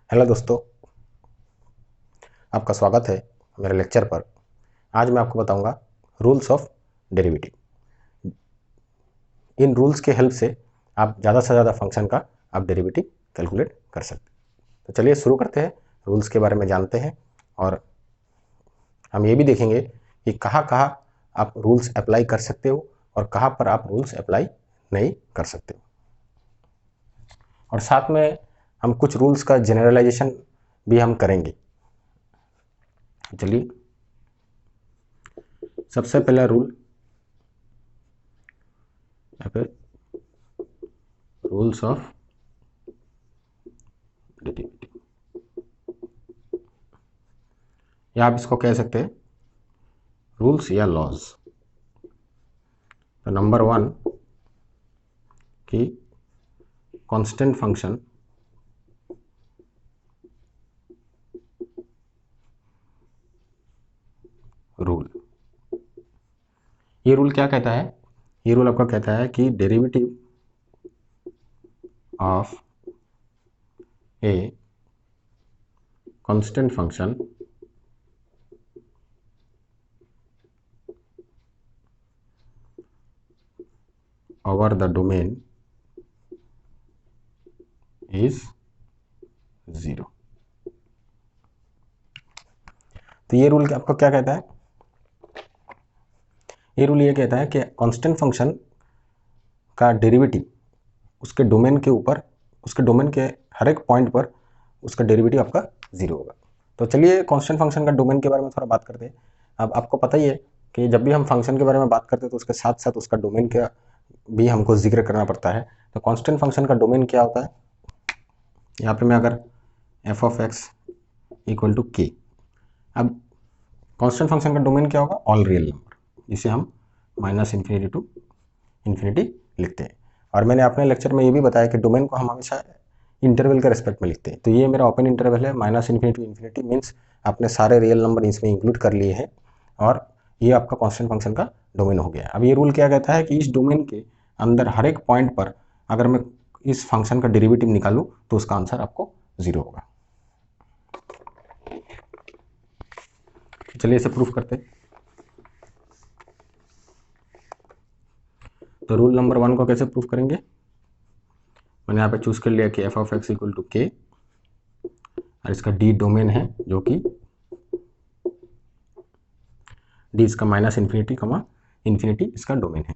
Hello दोस्तों, आपका स्वागत है मेरे लेक्चर पर। आज मैं आपको बताऊंगा rules of derivative. In rules के हेल्प से आप ज़्यादा से ज़्यादा फंक्शन का आप डेरिवेटिव कैलकुलेट कर सकते हैं। तो चलिए शुरू करते हैं, रूल्स के बारे में जानते हैं और हम ये भी देखेंगे कि कहाँ कहाँ आप रूल्स अप्लाई कर सकते हो और कहाँ पर आप रूल्स अप्लाई नहीं कर सकते हो। और साथ में हम कुछ रूल्स का जनरलाइजेशन भी हम करेंगे। चलिए, सबसे पहला रूल यहाँ पे रूल्स ऑफ डेरिवेटिव, या आप इसको कह सकते हैं रूल्स या लॉज। तो नंबर 1 कि कांस्टेंट फंक्शन रूल। ये रूल क्या कहता है? ये रूल आपका कहता है कि derivative of a constant function over the domain is 0। तो ये रूल आपको क्या कहता है? ये रूल ये कहता है कि कांस्टेंट फंक्शन का डेरिवेटिव उसके डोमेन के ऊपर, उसके डोमेन के हर एक पॉइंट पर उसका डेरिवेटिव आपका 0 होगा। तो चलिए कांस्टेंट फंक्शन का डोमेन के बारे में थोड़ा बात करते हैं। अब आपको पता ही है कि जब भी हम फंक्शन के बारे में बात करते हैं तो उसके साथ साथ उसका डोमेन का भी हमको जिक्र करना पड़ता है। तो कांस्टेंट फंक्शन का डोमेन क्या होता है? यहाँ पे मैं अगर f of x equal to k, अब कांस्टेंट फंक्शन का डोमेन क्या होगा? ऑल रियल नंबर, जिसे हम -∞ टू इन्फिनिटी लिखते हैं। और मैंने अपने लेक्चर में ये भी बताया कि डोमेन को हम हमेशा इंटरवल के रेस्पेक्ट में लिखते हैं। तो ये मेरा ओपन इंटरवल है, -∞ टू इन्फिनिटी, मीन्स आपने सारे रियल नंबर इसमें इंक्लूड कर लिए हैं और ये आपका कांस्टेंट फंक्शन का डोमेन हो गया। अब ये रूल क्या कहता है कि इस डोमेन के अंदर हर एक पॉइंट पर अगर मैं इस फंक्शन का डेरिवेटिव निकालूं तो उसका आंसर आपको 0 होगा। चलिए इसे प्रूफ करते हैं। तो रूल नंबर 1 को कैसे प्रूफ करेंगे? मैंने यहाँ पे चूज कर लिया कि f of x equal to k और इसका डी डोमेन है, जो कि डी इसका -∞, इन्फिनिटी इसका डोमेन है।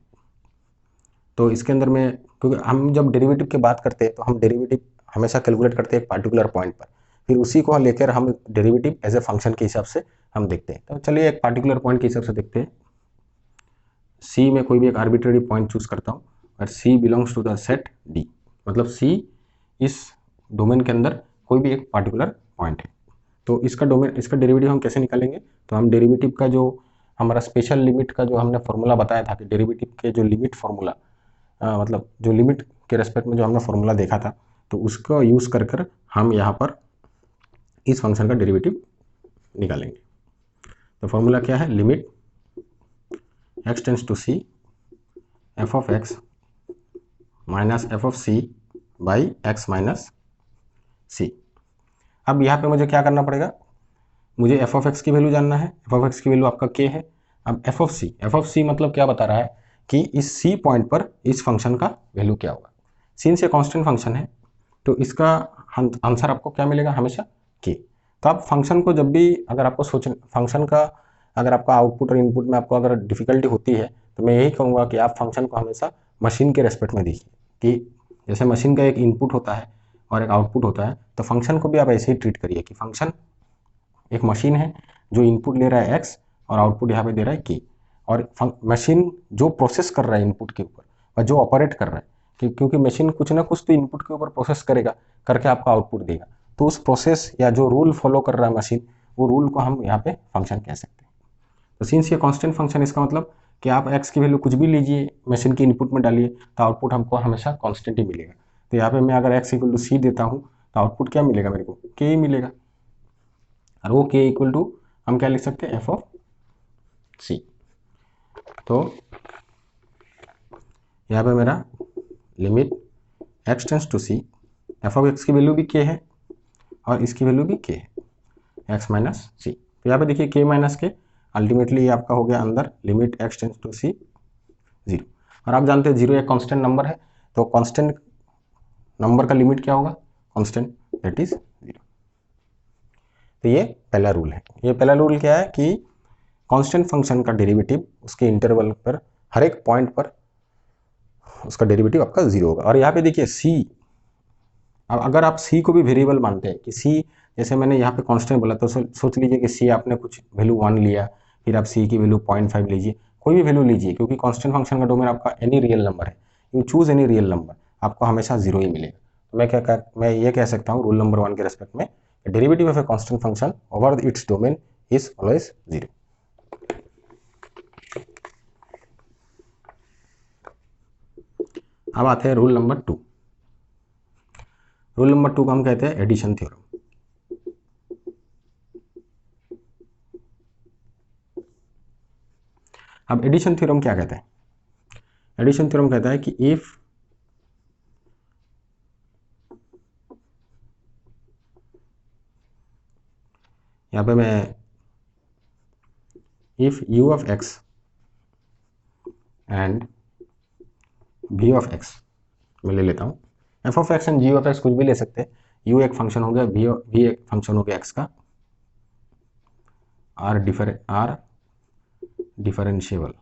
तो इसके अंदर में, क्योंकि हम जब डेरिवेटिव की बात करते हैं तो हम डेरिवेटिव हमेशा कैलकुलेट करते हैं एक पार्टिकुलर पॉइंट पर, फिर उसी को लेकर हम डेरिवेटिव एज ए फंक्शन के हिसाब से हम देखते हैं। तो चलिए एक पार्टिकुलर पॉइंट के हिसाब से देखते हैं। सी में कोई भी एक आर्बिट्ररी पॉइंट चूज करता हूँ और C belongs to the set D, मतलब सी इस डोमेन के अंदर कोई भी एक पार्टिकुलर पॉइंट है। तो इसका डोमेन, इसका डेरिवेटिव हम कैसे निकालेंगे? तो हम डेरिवेटिव का जो हमारा स्पेशल लिमिट का जो हमने फॉर्मूला बताया था कि डेरिवेटिव के जो लिमिट फॉर्मूला, मतलब जो लिमिट के रेस्पेक्ट में जो हमने फॉर्मूला देखा था, तो उसको यूज़ कर कर हम यहाँ पर इस फंक्शन का डेरिवेटिव निकालेंगे। तो फॉर्मूला क्या है? Limit x tends to c f of x minus f of c by x minus c. अब यहाँ पे मुझे क्या करना पड़ेगा? मुझे एफ ऑफ एक्स की वैल्यू जानना है। एफ ऑफ एक्स की वैल्यू आपका के है। अब एफ ऑफ सी मतलब क्या बता रहा है कि इस सी पॉइंट पर इस फंक्शन का वैल्यू क्या होगा। सिंस ये कांस्टेंट फंक्शन है तो इसका आंसर आपको क्या मिलेगा? हमेशा के। तो आप फंक्शन को जब भी अगर आपको फंक्शन का अगर आपका आउटपुट और इनपुट में आपको अगर डिफिकल्टी होती है तो मैं यही कहूँगा कि आप फंक्शन को हमेशा मशीन के रेस्पेक्ट में देखिए, कि जैसे मशीन का एक इनपुट होता है और एक आउटपुट होता है, तो फंक्शन को भी आप ऐसे ही ट्रीट करिए कि फंक्शन एक मशीन है जो इनपुट ले रहा है एक्स और आउटपुट यहाँ पे दे रहा है के, और मशीन जो प्रोसेस कर रहा है इनपुट के ऊपर और जो ऑपरेट कर रहा है, क्योंकि मशीन कुछ ना कुछ तो इनपुट के ऊपर प्रोसेस करेगा, करके आपको आउटपुट देगा। तो उस प्रोसेस या जो रूल फॉलो कर रहा है मशीन, वो रूल को हम यहाँ पे फंक्शन कह सकते हैं। तो सिंस ये कांस्टेंट फंक्शन, इसका मतलब कि आप एक्स की वैल्यू कुछ भी लीजिए, मशीन के इनपुट में डालिए, तो आउटपुट हमको हमेशा कांस्टेंट ही मिलेगा। तो यहाँ पे मैं अगर एक्स इक्वल टू सी देता हूँ तो आउटपुट क्या मिलेगा? मेरे को के ही मिलेगा। और वो के इक्वल टू हम क्या लिख सकते हैं? F of c. तो यहाँ पे मेरा limit x tends to c, f of x की वैल्यू भी के है और इसकी वैल्यू भी k है, x माइनस सी। तो यहाँ पे देखिए k माइनस के अल्टीमेटली ये आपका हो गया अंदर लिमिट x टेंस टू सी 0। और आप जानते हैं 0 एक कांस्टेंट नंबर है, तो कांस्टेंट नंबर का लिमिट क्या होगा, कांस्टेंट, दैट इज 0। तो ये पहला रूल है। ये पहला रूल क्या है कि कांस्टेंट फंक्शन का डेरिवेटिव उसके इंटरवल पर हर एक पॉइंट पर उसका डेरिवेटिव आपका 0 होगा। और यहाँ पे देखिए c, अब अगर आप c को भी वेरिएबल मानते हैं कि c, जैसे मैंने यहाँ पे कांस्टेंट बोला, तो सोच लीजिए कि c आपने कुछ वैल्यू 1 लिया, फिर आप c की वैल्यू 0.5 लीजिए, कोई भी वैल्यू लीजिए, क्योंकि कांस्टेंट फंक्शन का डोमेन आपका एनी रियल नंबर है, you choose any real number, आपको हमेशा 0 ही मिलेगा। तो मैं ये कह सकता हूँ रूल नंबर 1 के रेस्पेक्ट में, derivative of a constant function over its domain is always 0। अब आते हैं रूल नंबर 2। रूल नंबर 2 को हम कहते हैं एडिशन थ्योरम। अब एडिशन थ्योरम क्या कहता है, एडिशन थ्योरम कहता है कि इफ यहाँ पे मैं if u of x and v of x मैं ले लेता हूँ, f of x and g of x कुछ भी ले सकते हैं, u एक फंक्शन हो गया, v एक फंक्शन हो गया x का, are differentiable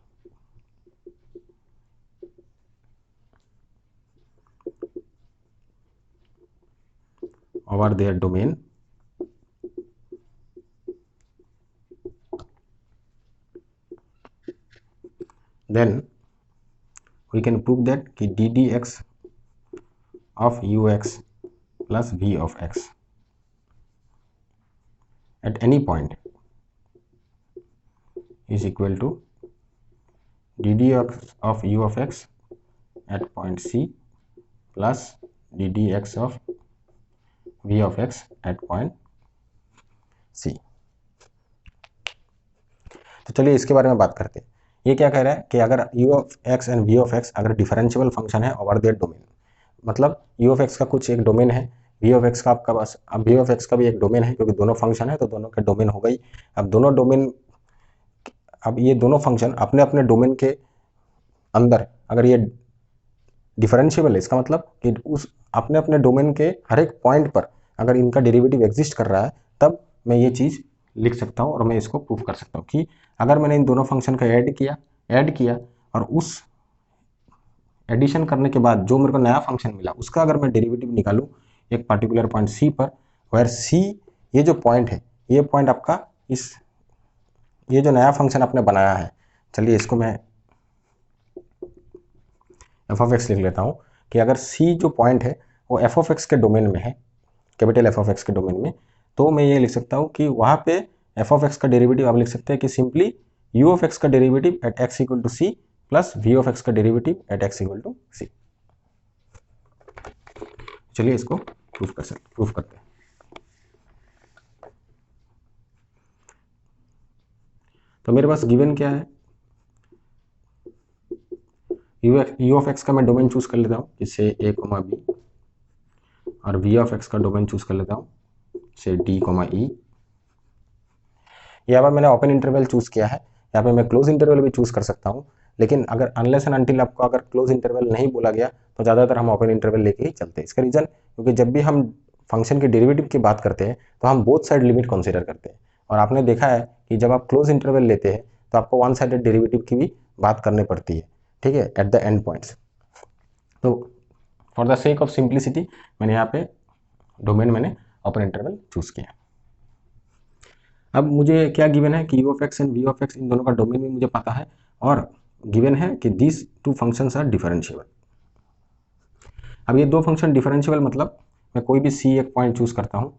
over their domain then we can prove that कि ddx of ux plus v of x at any point is equal to ddx of u of x at point c plus ddx of v of x at point c। तो चलिए इसके बारे में बात करते हैं। ये क्या कह रहा है कि अगर u of x and v of x अगर डिफरेंशिएबल फंक्शन है ओवर देयर डोमेन, मतलब u ऑफ x का कुछ एक डोमेन है, v ऑफ x का आपका पास, अब v ऑफ x का भी एक डोमेन है, क्योंकि दोनों फंक्शन है तो दोनों का डोमेन हो गई। अब दोनों डोमेन, अब ये दोनों फंक्शन अपने अपने डोमेन के अंदर अगर ये डिफरेंशिएबल है, इसका मतलब कि उस अपने अपने डोमेन के हर एक पॉइंट पर अगर इनका डेरिवेटिव एग्जिस्ट कर रहा है, तब मैं ये चीज़ लिख सकता हूँ और मैं इसको प्रूव कर सकता हूँ कि अगर मैंने इन दोनों फंक्शन का ऐड किया और उस एडिशन करने के बाद जो मेरे को नया फंक्शन मिला उसका अगर मैं डेरिवेटिव निकालूँ एक पर्टिकुलर पॉइंट सी पर, वेयर सी ये जो पॉइंट है, ये पॉइंट आपका इस ये जो नया फंक्शन आपने बनाया है, चलिए इसको मैं एफ ऑफ एक्स लिख लेता हूँ कि अगर सी जो पॉइंट है वो एफ ऑफ एक्स के डोमेन में है, कैपिटल एफ ऑफ एक्स के डोमेन में, तो मैं ये लिख सकता हूँ कि वहाँ पे एफ ऑफ एक्स का डेरिवेटिव आप लिख सकते हैं कि सिंपली यू ऑफ एक्स का derivative at x equal to c plus v of x का derivative at x equal to c. चलिए इसको प्रूफ करते हैं। तो मेरे पास गिवन क्या है, यू ऑफ एक्स का मैं डोमेन चूज कर लेता हूँ जिससे a, b, और v ऑफ एक्स का डोमेन चूज कर लेता हूँ से d, e। यहाँ पर मैंने ओपन इंटरवल चूज किया है, यहाँ पे मैं क्लोज इंटरवल भी चूज कर सकता हूँ, लेकिन अगर अनलेस एंड अनटिल आपको अगर क्लोज इंटरवल नहीं बोला गया तो ज़्यादातर हम ओपन इंटरवल लेके ही चलते हैं। इसका रीजन क्योंकि जब भी हम फंक्शन के डेरिवेटिव की बात करते हैं तो हम बोथ साइड लिमिट कंसीडर करते हैं, और आपने देखा है कि जब आप क्लोज इंटरवल लेते हैं तो आपको वन साइडेड डेरिवेटिव की भी बात करनी पड़ती है, ठीक है, एट द एंड पॉइंट्स। तो for the sake of simplicity मैंने यहाँ पे डोमेन मैंने ओपन इंटरवल चूज किया। अब मुझे क्या गिवन है कि u of x and v of x इन दोनों का डोमेन भी मुझे पता है, और गिवन है कि these two functions are differentiable. अब ये दो फंक्शन डिफरेंशिएबल मतलब मैं कोई भी सी एक पॉइंट चूज करता हूँ,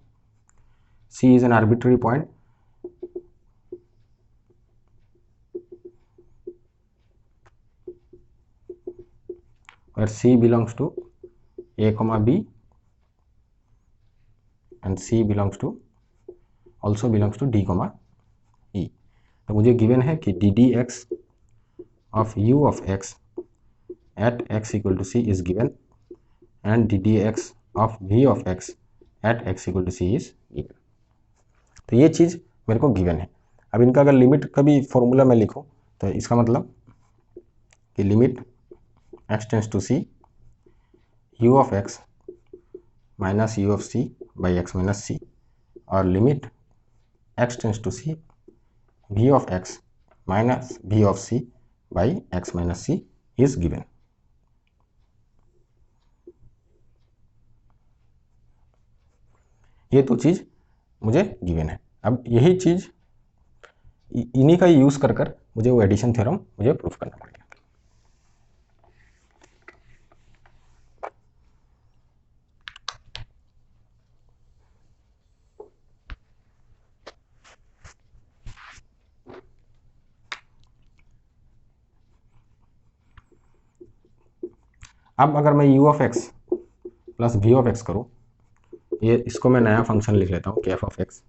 c is an arbitrary point where c belongs to a, b and c belongs to also belongs to d, e। तो मुझे गिवन है कि ddx of u of x at x equal to c is given and ddx of v of x at x equal to c is given. तो ये चीज़ मेरे को given है। अब इनका अगर लिमिट का भी फॉर्मूला मैं लिखूँ तो इसका मतलब कि limit x tends to c u of x minus u of c by x minus c, और limit x tends to c v of x minus v of c by x minus c is given. ये तो चीज़ मुझे given है। अब यही चीज़ इन्हीं का use कर कर मुझे वो एडिशन थ्योरम मुझे प्रूफ करना पड़ेगा। अब अगर मैं u of x plus v of x करूँ, ये इसको मैं नया फंक्शन लिख लेता हूँ कि f ऑफ x।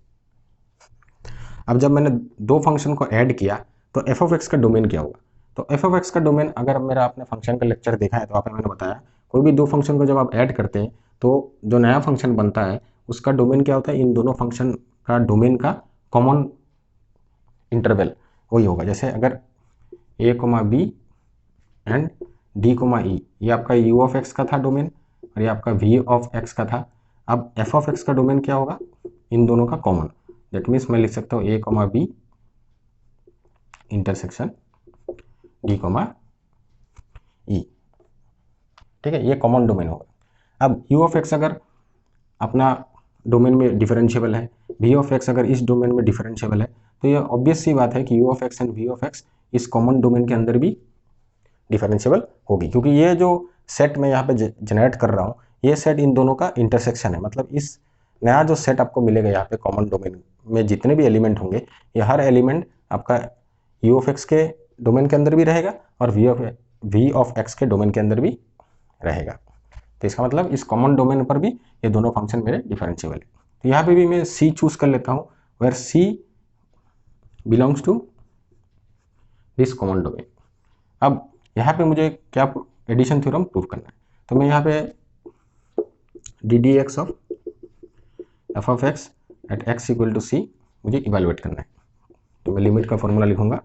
अब जब मैंने दो फंक्शन को ऐड किया तो f ऑफ x का डोमेन क्या होगा? तो f ऑफ x का डोमेन, अगर मेरा आपने फंक्शन का लेक्चर देखा है तो आपने मैंने बताया कोई भी दो फंक्शन को जब आप ऐड करते हैं तो जो नया फंक्शन बनता है उसका डोमेन क्या होता है? इन दोनों फंक्शन का डोमेन का कॉमन इंटरवल वही होगा। जैसे अगर a, b and d, e, ये आपका u ऑफ x का था डोमेन और ये आपका v ऑफ x का था। अब f ऑफ x का डोमेन क्या होगा? इन दोनों का कॉमन। दैट मीन्स मैं लिख सकता हूँ a, b intersection d, e। ठीक है, ये कॉमन डोमेन होगा। अब u ऑफ x अगर अपना डोमेन में डिफरेंशिएबल है, v ऑफ x अगर इस डोमेन में डिफरेंशिएबल है, तो ये ऑब्वियस सी बात है कि u of x and v of x इस कॉमन डोमेन के अंदर भी डिफरेंशिएबल होगी, क्योंकि ये जो सेट मैं यहाँ पे जनरेट कर रहा हूँ ये सेट इन दोनों का इंटरसेक्शन है। मतलब इस नया जो सेट आपको मिलेगा यहाँ पे कॉमन डोमेन में जितने भी एलिमेंट होंगे, ये हर एलिमेंट आपका u ऑफ x के डोमेन के अंदर भी रहेगा और v ऑफ x के डोमेन के अंदर भी रहेगा। तो इसका मतलब इस कॉमन डोमेन पर भी ये दोनों फंक्शन मेरे डिफरेंशिएबल है। तो यहाँ पे भी मैं c चूज कर लेता हूँ where c belongs to this common domain. अब यहाँ पे मुझे क्या एडिशन थ्योरम प्रूव करना है, तो मैं यहाँ पे d d x of f of x at x equal to c मुझे इवेलुएट करना है। तो मैं लिमिट का फॉर्मूला लिखूंगा,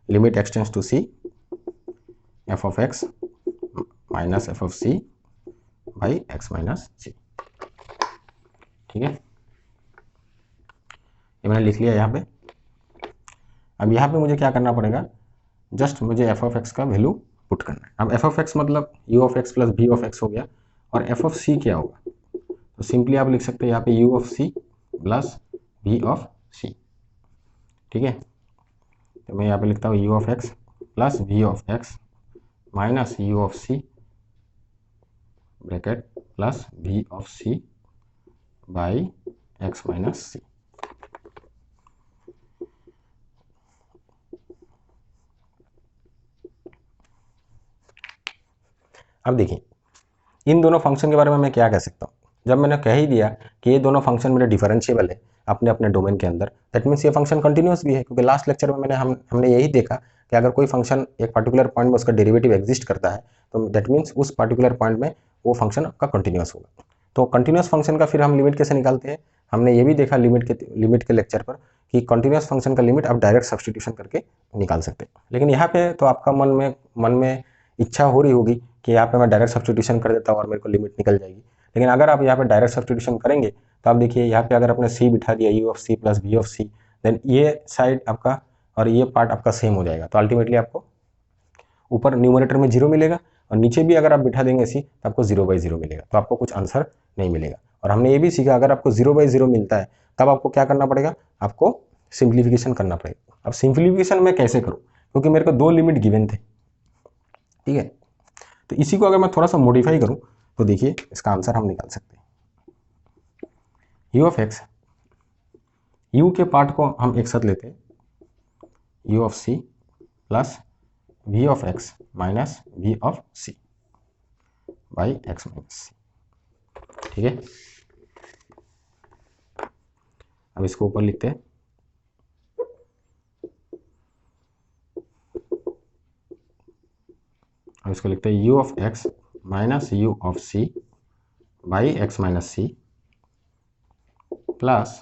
limit x tends to c f of x minus f of c by x minus c. ठीक है, ये मैंने लिख लिया यहाँ पे। अब यहाँ पे मुझे क्या करना पड़ेगा? जस्ट मुझे एफ ऑफ एक्स का वैल्यू पुट करना है। अब एफ ऑफ एक्स मतलब u of x plus v of x हो गया, और एफ ऑफ सी क्या होगा? तो सिंपली आप लिख सकते हैं यहाँ पे u of c plus v of c. ठीक है, तो मैं यहाँ पे लिखता हूँ u of x plus v of x minus u of c bracket plus v of c by x minus c. अब देखिए इन दोनों फंक्शन के बारे में मैं क्या कह सकता हूँ। जब मैंने कह ही दिया कि ये दोनों फंक्शन मेरे डिफरेंशिएबल है अपने अपने डोमेन के अंदर, दैट मीन्स ये फंक्शन कंटिन्यूस भी है, क्योंकि लास्ट लेक्चर में हमने यही देखा कि अगर कोई फंक्शन एक पर्टिकुलर पॉइंट में उसका डेरिवेटिव एग्जिस्ट करता है तो दैट मीन्स उस पर्टिकुलर पॉइंट में वो फंक्शन आपका कंटिन्यूस होगा। तो कंटिन्यूस फंक्शन का फिर हम लिमिट कैसे निकालते हैं? हमने ये भी देखा लिमिट के लेक्चर पर कि कंटिन्यूस फंक्शन का लिमिट आप डायरेक्ट सब्सटीट्यूशन करके निकाल सकते हैं। लेकिन यहाँ पे तो आपका मन में इच्छा हो रही होगी कि यहाँ पे मैं डायरेक्ट सब्सटीट्यूशन कर देता हूँ और मेरे को लिमिट निकल जाएगी। लेकिन अगर आप यहाँ पे डायरेक्ट सब्सटीट्यूशन करेंगे तो आप देखिए यहाँ पे अगर आपने सी बिठा दिया u of c plus v of c, then ये साइड आपका और ये पार्ट आपका सेम हो जाएगा। तो अल्टीमेटली आपको ऊपर न्यूमरेटर में 0 मिलेगा और नीचे भी अगर आप बिठा देंगे सी तो आपको 0/0 मिलेगा, तो आपको कुछ आंसर नहीं मिलेगा। और हमने ये भी सीखा अगर आपको 0/0 मिलता है तब आपको क्या करना पड़ेगा? आपको सिंप्लीफिकेशन करना पड़ेगा। अब सिंप्लीफिकेशन मैं कैसे करूँ, क्योंकि मेरे को दो लिमिट गिवन थे। ठीक है, तो इसी को अगर मैं थोड़ा सा मॉडिफाई करूं तो देखिए इसका आंसर हम निकाल सकते हैं। यू ऑफ एक्स, यू के पार्ट को हम एक साथ लेते हैं, u of c plus v of x minus v of c by x minus c. ठीक है, अब इसको ऊपर लिखते हैं, अब इसको लिखते हैं u of x minus u of c by x minus c plus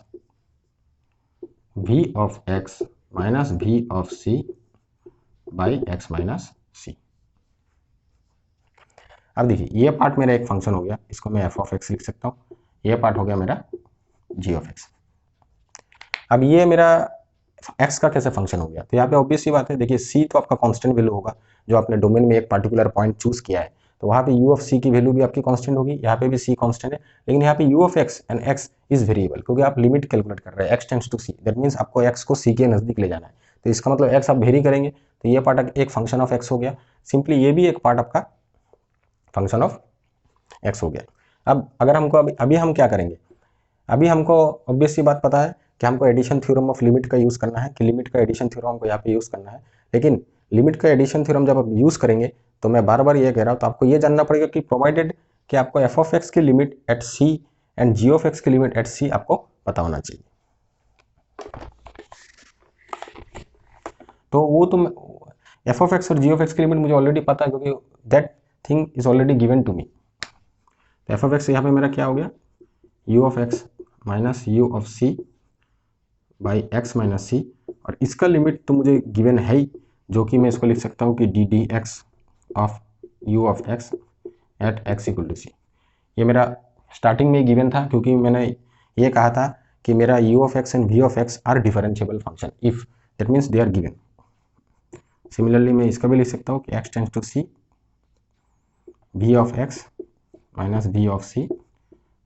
v of x minus v of c by x minus c. अब देखिए ये पार्ट मेरा एक फंक्शन हो गया, इसको मैं f ऑफ x लिख सकता हूँ, ये पार्ट हो गया मेरा g ऑफ x। अब ये मेरा x का कैसे फंक्शन हो गया, तो यहाँ पे ऑब्वियस सी बात है, देखिए c तो आपका कांस्टेंट वैल्यू होगा, जो आपने डोमेन में एक पर्टिकुलर पॉइंट चूज किया है, तो वहाँ पे u ऑफ c की वैल्यू भी आपकी कांस्टेंट होगी, यहाँ पे भी c कांस्टेंट है, लेकिन यहाँ पे u of x and x is variable, क्योंकि आप लिमिट कैलकुलेट कर रहे हैं x tends to c, that means आपको x को c के नजदीक ले जाना है, तो इसका मतलब x आप वेरी करेंगे, तो ये पार्ट एक फंक्शन ऑफ x हो गया, सिंपली ये भी एक पार्ट आपका फंक्शन ऑफ x हो गया। अब अगर हमको अभी हम क्या करेंगे, अभी हमको ऑब्वियस सी बात पता है कि हमको एडिशन थ्योरम ऑफ लिमिट का यूज़ करना है, कि लिमिट का एडिशन थ्योरम हमको यहाँ पे यूज़ करना है, लेकिन लिमिट का एडिशन थ्योरम जब आप यूज़ करेंगे तो मैं बार बार ये कह रहा हूँ, तो आपको ये जानना पड़ेगा कि प्रोवाइडेड कि आपको एफ ऑफ एक्स की limit at c and g of x की लिमिट एट सी आपको पता होना चाहिए। तो वो तो एफ ऑफ एक्स और जी ऑफ एक्स की लिमिट मुझे ऑलरेडी पता है, क्योंकि that thing is already given to me. तो एफ ऑफ एक्स यहाँ पे मेरा क्या हो गया, u of x minus u of c by x minus c, और इसका लिमिट तो मुझे गिवन है ही, जो कि मैं इसको लिख सकता हूँ कि d d x of u of x at x equal to c. ये मेरा स्टार्टिंग में गिवन था, क्योंकि मैंने ये कहा था कि मेरा u of x and v of x are differentiable function if that means they are given. Similarly मैं इसका भी लिख सकता हूँ कि x tends to c v of x minus v of c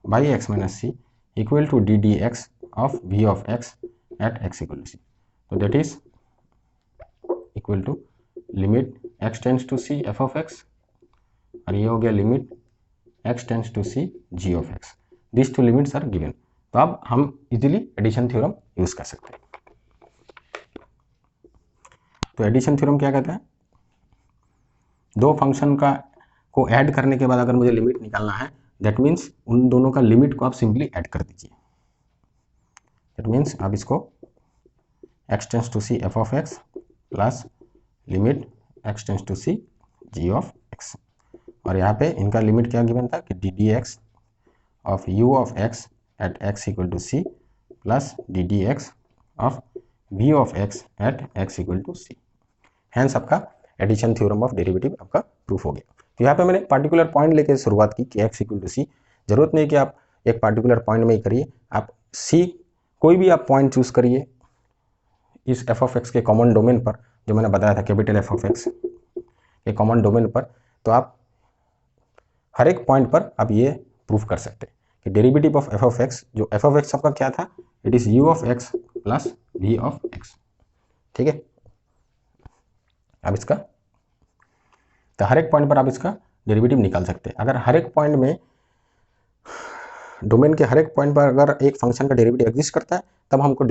by x minus c equal to d d x of v of x at x equal to c. तो that is equal to limit x tends to c f of x, और ये हो गया limit x tends to c g of x. This two limits are given, तो अब हम easily addition theorem use कर सकते हैं। तो एडिशन थ्योरम क्या कहता है, दो फंक्शन का को ऐड करने के बाद अगर मुझे लिमिट निकालना है, दैट मीन्स उन दोनों का लिमिट को आप सिंपली ऐड कर दीजिए। दैट मीन्स आप इसको x tends to c f of x plus limit x tends to c g of x, और यहाँ पे इनका लिमिट क्या गिवन था कि d d x of u of x at x equal to c plus d d x of v of x at x equal to c. Hence आपका addition theorem of derivative आपका proof हो गया। तो यहाँ पे मैंने particular point लेके शुरुआत की कि एक्स इक्वल टू सी, जरूरत नहीं कि आप एक पार्टिकुलर पॉइंट में ही करिए, आप सी कोई भी आप पॉइंट चूज करिए इस एफ ऑफ एक्स के कॉमन डोमेन पर, जो मैंने बताया था कैपिटल एफ ऑफ एक्स के कॉमन डोमेन पर, तो आप हर एक पॉइंट पर आप ये प्रूफ कर सकते हैं कि derivative of f of x, जो एफ ऑफ एक्स आपका क्या था, it is u of x plus v of x. ठीक है, अब इसका तो हर एक पॉइंट पर आप इसका डेरिवेटिव निकाल सकते हैं। अगर हर एक पॉइंट में डोमेन के हर एक पॉइंट पर अगर एक फंक्शन का डेरिवेटिव एग्जिस्ट करता है, तब हमको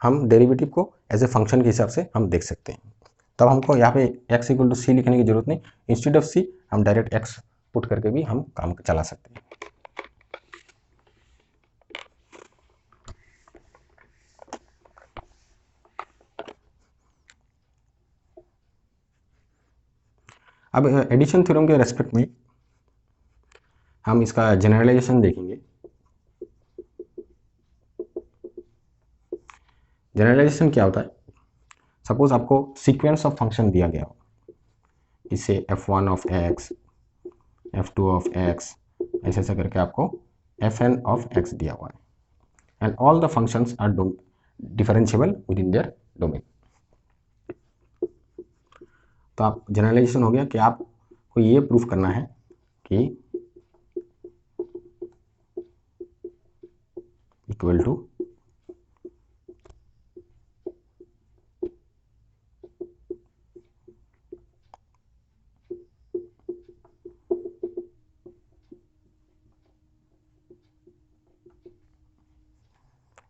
हम डेरिवेटिव को एज ए फंक्शन के हिसाब से हम देख सकते हैं। तब हमको यहाँ पे एक्स इक्वल टू सी लिखने की जरूरत नहीं, इंस्टेड ऑफ सी हम डायरेक्ट एक्स पुट करके भी हम काम चला सकते हैं। अब एडिशन थ्योरम के रेस्पेक्ट में हम इसका जनरलाइजेशन देखेंगे। जनरलाइजेशन क्या होता है, सपोज आपको सीक्वेंस ऑफ फंक्शन दिया गया हो, इसे f1 of x, f2 of x, ऐसे ऐसे करके आपको fn ऑफ x दिया हुआ है, and all the functions are differentiable within their domain. तो आप जनरलाइजेशन हो गया कि आपको ये प्रूफ करना है कि इक्वल टू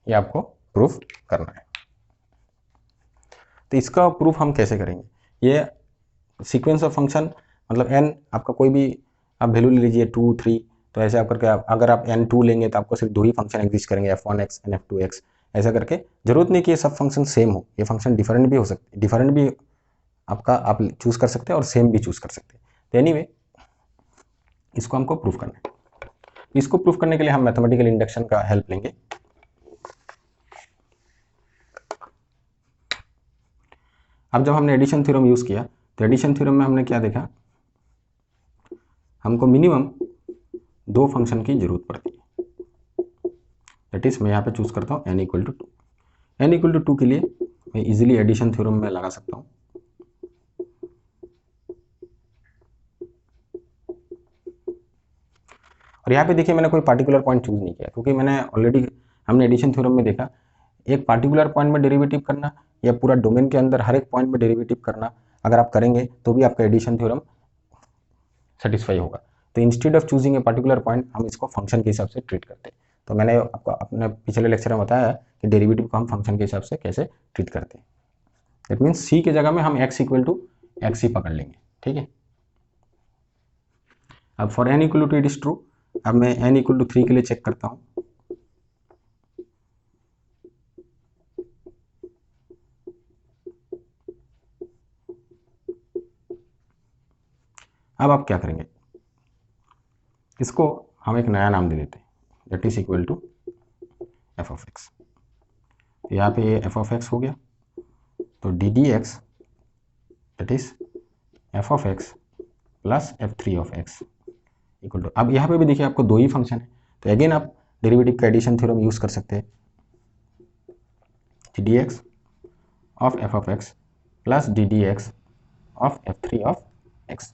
ये आपको प्रूफ करना है। तो इसका प्रूफ हम कैसे करेंगे, ये सीक्वेंस ऑफ फंक्शन मतलब n आपका कोई भी आप वैल्यू ले लीजिए 2 3, तो ऐसे आप करके अगर आप n2 लेंगे तो आपको सिर्फ दो ही फंक्शन एग्जिस्ट करेंगे f1x एंड f2x, ऐसा करके। जरूरत नहीं कि ये सब फंक्शन सेम हो, ये फंक्शन डिफरेंट भी हो सकते, डिफरेंट भी आपका आप चूज कर सकते हैं और सेम भी चूज कर सकते हैं। तो एनीवे इसको हमको प्रूफ करना है। इसको प्रूफ करने के लिए हम मैथमेटिकल इंडक्शन का हेल्प लेंगे। अब जब हमने एडिशन थ्योरम यूज़ किया तो एडिशन थ्योरम में हमने क्या देखा, हमको मिनिमम 2 फंक्शन की जरूरत पड़ती है। दैट इज मैं यहाँ पे चूज करता हूँ n equal to 2। n equal to 2 के लिए मैं इजीली एडिशन थ्योरम में लगा सकता हूँ। और यहाँ पे देखिए मैंने कोई पार्टिकुलर पॉइंट चूज नहीं किया, क्योंकि मैंने ऑलरेडी हमने एडिशन थ्योरम में देखा एक पार्टिकुलर पॉइंट में डेरिवेटिव करना या पूरा डोमेन के अंदर हर एक पॉइंट में डेरिवेटिव करना, अगर आप करेंगे तो भी आपका एडिशन थ्योरम सेटिस्फाई होगा। तो instead of choosing a particular point हम इसको फंक्शन के हिसाब से ट्रीट करते हैं। तो मैंने आपको अपने पिछले लेक्चर में बताया कि डेरिवेटिव को हम फंक्शन के हिसाब से कैसे ट्रीट करते हैं। दैट मीन्स सी के जगह में हम x इक्वल टू एक्स ही पकड़ लेंगे, ठीक है। अब for n equal to it is true, अब मैं n इक्वल टू 3 के लिए चेक करता हूँ। अब आप क्या करेंगे, इसको हम एक नया नाम दे देते हैं, that is equal to f of x. तो यहाँ पे ये एफ ऑफ एक्स हो गया, तो d d x that is f of x plus f three of x equal to, अब यहाँ पे भी देखिए आपको 2 ही फंक्शन है, तो अगेन आप डेरिवेटिव का एडिशन थ्योरम यूज कर सकते हैं। D d x of f of x plus d d x of f three of x.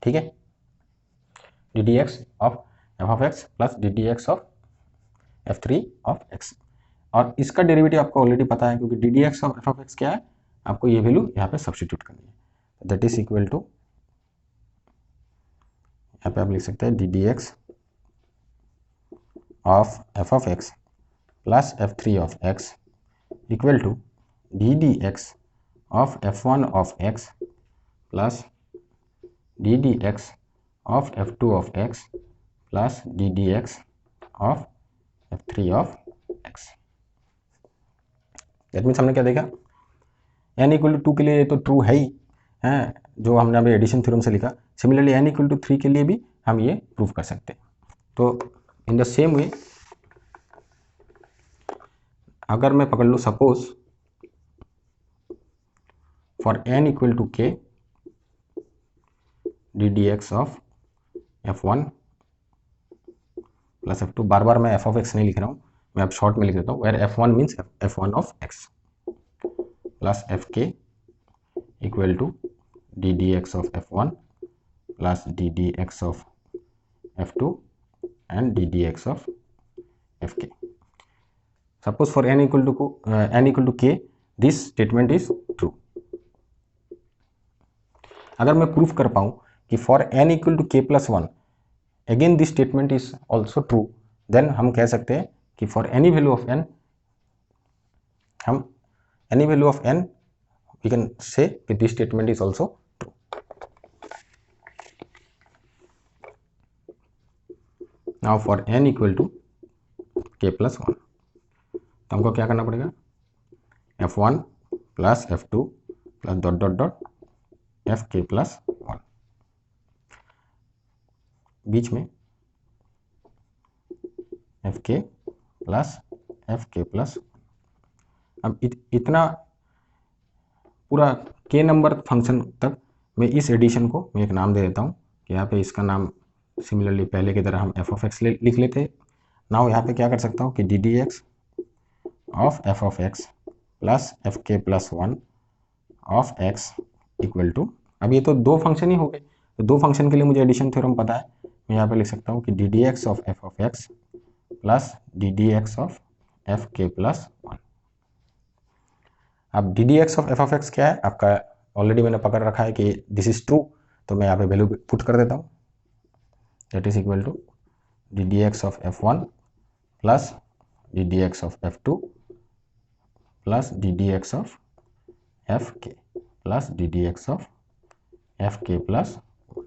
ठीक है, d d x of f of x plus d d x of f three of x, और इसका derivative आपको already पता है, क्योंकि D d x of f of x क्या है, आपको ये वैल्यू यहाँ पे सब्स्टिट्यूट करनी है। दैट इज इक्वल टू, यहाँ पे आप लिख सकते हैं d d x of f of x plus f three of x equal to d d x of f one of x plus d d x of f two of x plus d d x of f three of x. That means हमने क्या देखा, n equal to 2 के लिए तो true है ही है, जो हमने अभी एडिशन थ्योरम से लिखा। सिमिलरली n इक्वल टू 3 के लिए भी हम ये प्रूव कर सकते हैं। तो इन द सेम वे अगर मैं पकड़ लूँ, suppose for n equal to k d d x of f1 plus f2, बार बार मैं f ऑफ x नहीं लिख रहा हूँ, मैं अब शॉर्ट में लिख देता हूँ, where f1 means f1 of x plus fk equal to d d x of f1 plus d d x of f2 and d d x of fk। Suppose for n equal to k this statement is true. अगर मैं proof कर पाऊँ कि for n equal to k plus 1 again this statement is also true, then हम कह सकते हैं कि for any value of n, हम any value of n we can say कि this statement is also true. Now for n equal to k plus 1, तो हमको क्या करना पड़ेगा, f1 plus f2 plus dot dot dot fk plus 1, बीच में fk plus fk plus. अब इतना पूरा k नंबर फंक्शन तक मैं इस एडिशन को मैं एक नाम दे देता हूँ कि यहाँ पे इसका नाम सिमिलरली पहले की तरह हम f ऑफ एक्स लिख लेते हैं। नाउ यहाँ पे क्या कर सकता हूँ कि d d x of f of x plus f k plus 1 of x equal to, अब ये तो 2 फंक्शन ही हो गए, तो 2 फंक्शन के लिए मुझे एडिशन थ्योरम पता है, मैं यहाँ पे लिख सकता हूँ कि d d x of f of x plus d d x of f k plus 1। अब D d x of f of x क्या है आपका, ऑलरेडी मैंने पकड़ रखा है कि दिस इज ट्रू, तो मैं यहाँ पे वैल्यू पुट कर देता हूँ, that is equal to d d x of f one plus d d x of f two plus d d x of f k plus d d x of f k plus 1।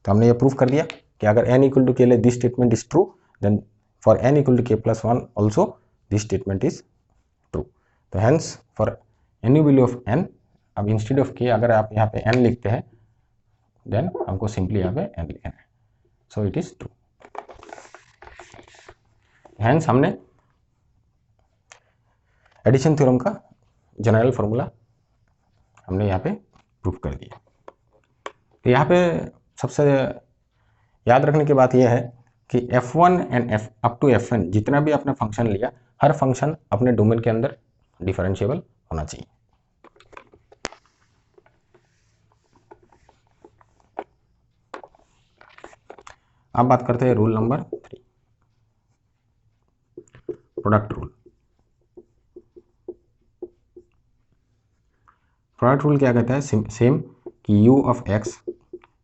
तो हमने ये proof कर दिया कि अगर n equal to के लिए this statement is true, then for n equal to k plus 1 also this statement is true. तो hence for any value of n, अब इंस्टेड ऑफ k अगर आप यहाँ पे n लिखते हैं देन हमको सिंपली यहाँ पे n लिखना है, so it is true. Hence हमने एडिशन थ्योरम का जनरल फॉर्मूला हमने यहाँ पे प्रूव कर दिया। तो यहाँ पे सबसे याद रखने की बात यह है कि f1 and f up to fn जितना भी आपने फंक्शन लिया, हर फंक्शन अपने डोमेन के अंदर डिफरेंशिएबल होना चाहिए। अब बात करते हैं rule number 3, product rule. Product rule क्या कहता है? सेम कि u of x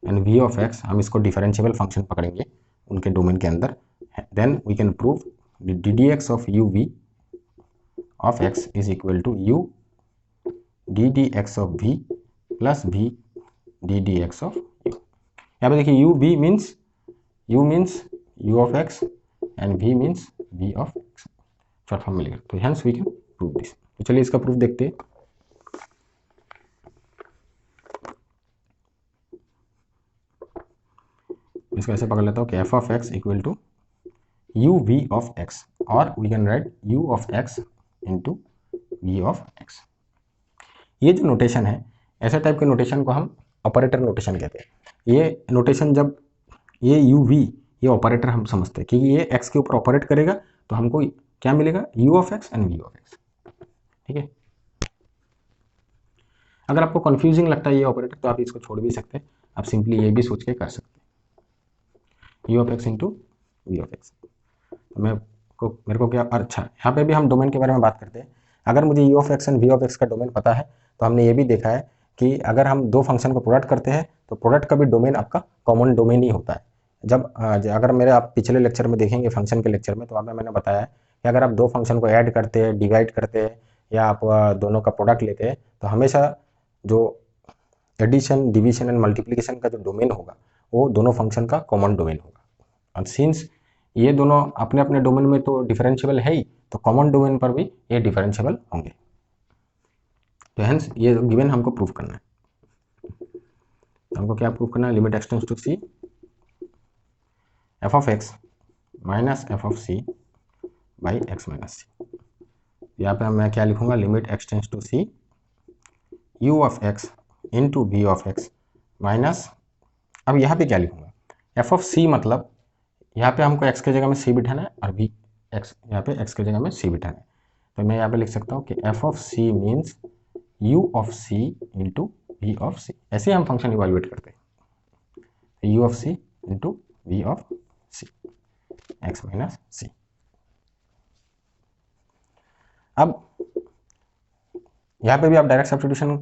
and v of x, हम इसको डिफरेंशिएबल फंक्शन पकड़ेंगे उनके डोमेन के अंदर, then we can prove ddx of u v of x is equal to u ddx of v plus v ddx of u। यहाँ पे देखिए u v means u of x and v means v of x, short form में लिखा। तो hence we can prove this. तो चलिए इसका proof देखते हैं। इसको ऐसे पकड़ लेता हूँ कि f of x equal to u v of x, और we can write u of x into v of x। ये जो नोटेशन है, ऐसे टाइप के नोटेशन को हम ऑपरेटर नोटेशन कहते हैं। ये नोटेशन जब ये u v ये ऑपरेटर हम समझते हैं क्योंकि ये x के ऊपर ऑपरेट करेगा, तो हमको क्या मिलेगा? u of x and v of x। ठीक है, अगर आपको कंफ्यूजिंग लगता है ये ऑपरेटर तो आप इसको छोड़ भी सकते हैं, आप सिंपली ये भी सोच के कर सकते हैं, u of x into v of x। तो मेरे को क्या, अच्छा यहाँ पे भी हम डोमेन के बारे में बात करते हैं। अगर मुझे u of x and v of x का डोमेन पता है, तो हमने ये भी देखा है कि अगर हम दो फंक्शन को प्रोडक्ट करते हैं तो प्रोडक्ट का भी डोमेन आपका कॉमन डोमेन ही होता है। अगर मेरे आप पिछले लेक्चर में देखेंगे, फंक्शन के लेक्चर में, तो आप मैंने बताया है कि अगर आप दो फंक्शन को ऐड करते हैं, डिवाइड करते हैं, या आप दोनों का प्रोडक्ट लेते हैं, तो हमेशा जो एडिशन, डिवीजन एंड मल्टीप्लिकेशन का जो डोमेन होगा वो दोनों फंक्शन का कॉमन डोमेन होगा। और सिंस ये दोनों अपने अपने डोमेन में तो डिफरेंशिएबल है ही, तो कॉमन डोमेन पर भी ये डिफरेंशिएबल होंगे। तो हेंस ये गिवन हमको प्रूव करना है। तो हमको क्या प्रूव करना है? Limit x tends to c f of x minus f of c by x minus c. यहाँ पे मैं क्या लिखूंगा? Limit x tends to c u of x into v of x minus, अब यहाँ पे क्या लिखूंगा? एफ ऑफ सी, मतलब यहाँ पे हमको x के जगह में c बिठाना है और v x, यहाँ पे x के जगह में c बिठाना है। तो मैं यहाँ पे लिख सकता हूँ कि f of c means u of c into v of c। ऐसे हम फंक्शन इवेलुएट करते हैं, u of c into v of c x minus c। अब यहाँ पे भी आप डायरेक्ट सब्स्टिट्यूशन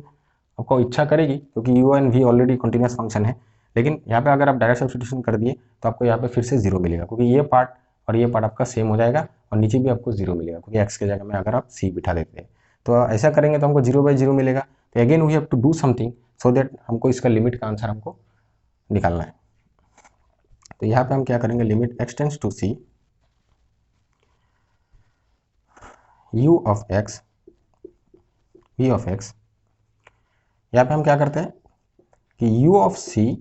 आपको इच्छा करेगी क्योंकि u and v already continuous function है, लेकिन यहाँ पे अगर आप डायरेक्ट सब्स्टिट्यूशन कर दिए तो आपको यहाँ पे फिर से 0 मिलेगा, क्योंकि ये पार्ट और ये पार्ट आपका सेम हो जाएगा और नीचे भी आपको 0 मिलेगा, क्योंकि x के जगह में अगर आप c बिठा देते हैं तो ऐसा करेंगे तो हमको 0/0 मिलेगा। तो again we have to do something so that हमको इसका लिमिट का आंसर हमको निकालना है। तो यहाँ पे हम क्या करेंगे? Limit x tends to c u of x v of x। यहाँ पे हम क्या करते हैं कि u of c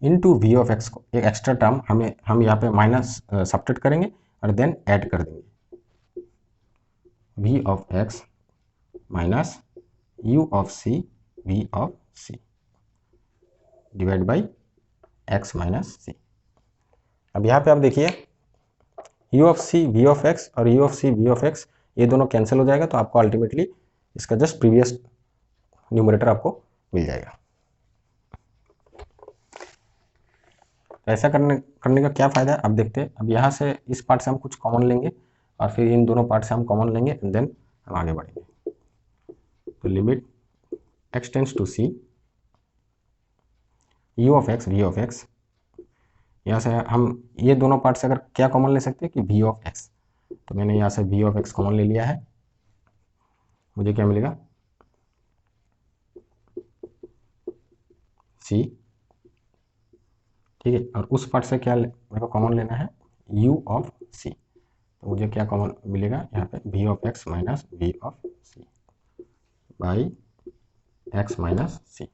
into v of x को एक एक्स्ट्रा टर्म हम यहाँ पे माइनस सब्ट्रैक्ट करेंगे और देन ऐड कर देंगे, v of x minus u of c v of c divide by x minus c। अब यहाँ पे आप देखिए u of c v of x और u of c v of x ये दोनों कैंसिल हो जाएगा, तो आपको अल्टीमेटली इसका जस्ट प्रीवियस न्यूमरेटर आपको मिल जाएगा। ऐसा करने का क्या फ़ायदा है अब देखते हैं। अब यहाँ से इस पार्ट से हम कुछ कॉमन लेंगे और फिर इन दोनों पार्ट से हम कॉमन लेंगे एंड देन हम आगे बढ़ेंगे। तो limit x tends to c u of x v of x, यहाँ से हम ये दोनों पार्ट से अगर क्या कॉमन ले सकते हैं कि v ऑफ x, तो मैंने यहाँ से v ऑफ x कॉमन ले लिया है, मुझे क्या मिलेगा? c, ठीक है, और उस पार्ट से क्या मेरे को कॉमन लेना है? u of c। तो मुझे क्या कॉमन मिलेगा यहाँ पे? v of x minus v of c by x minus c।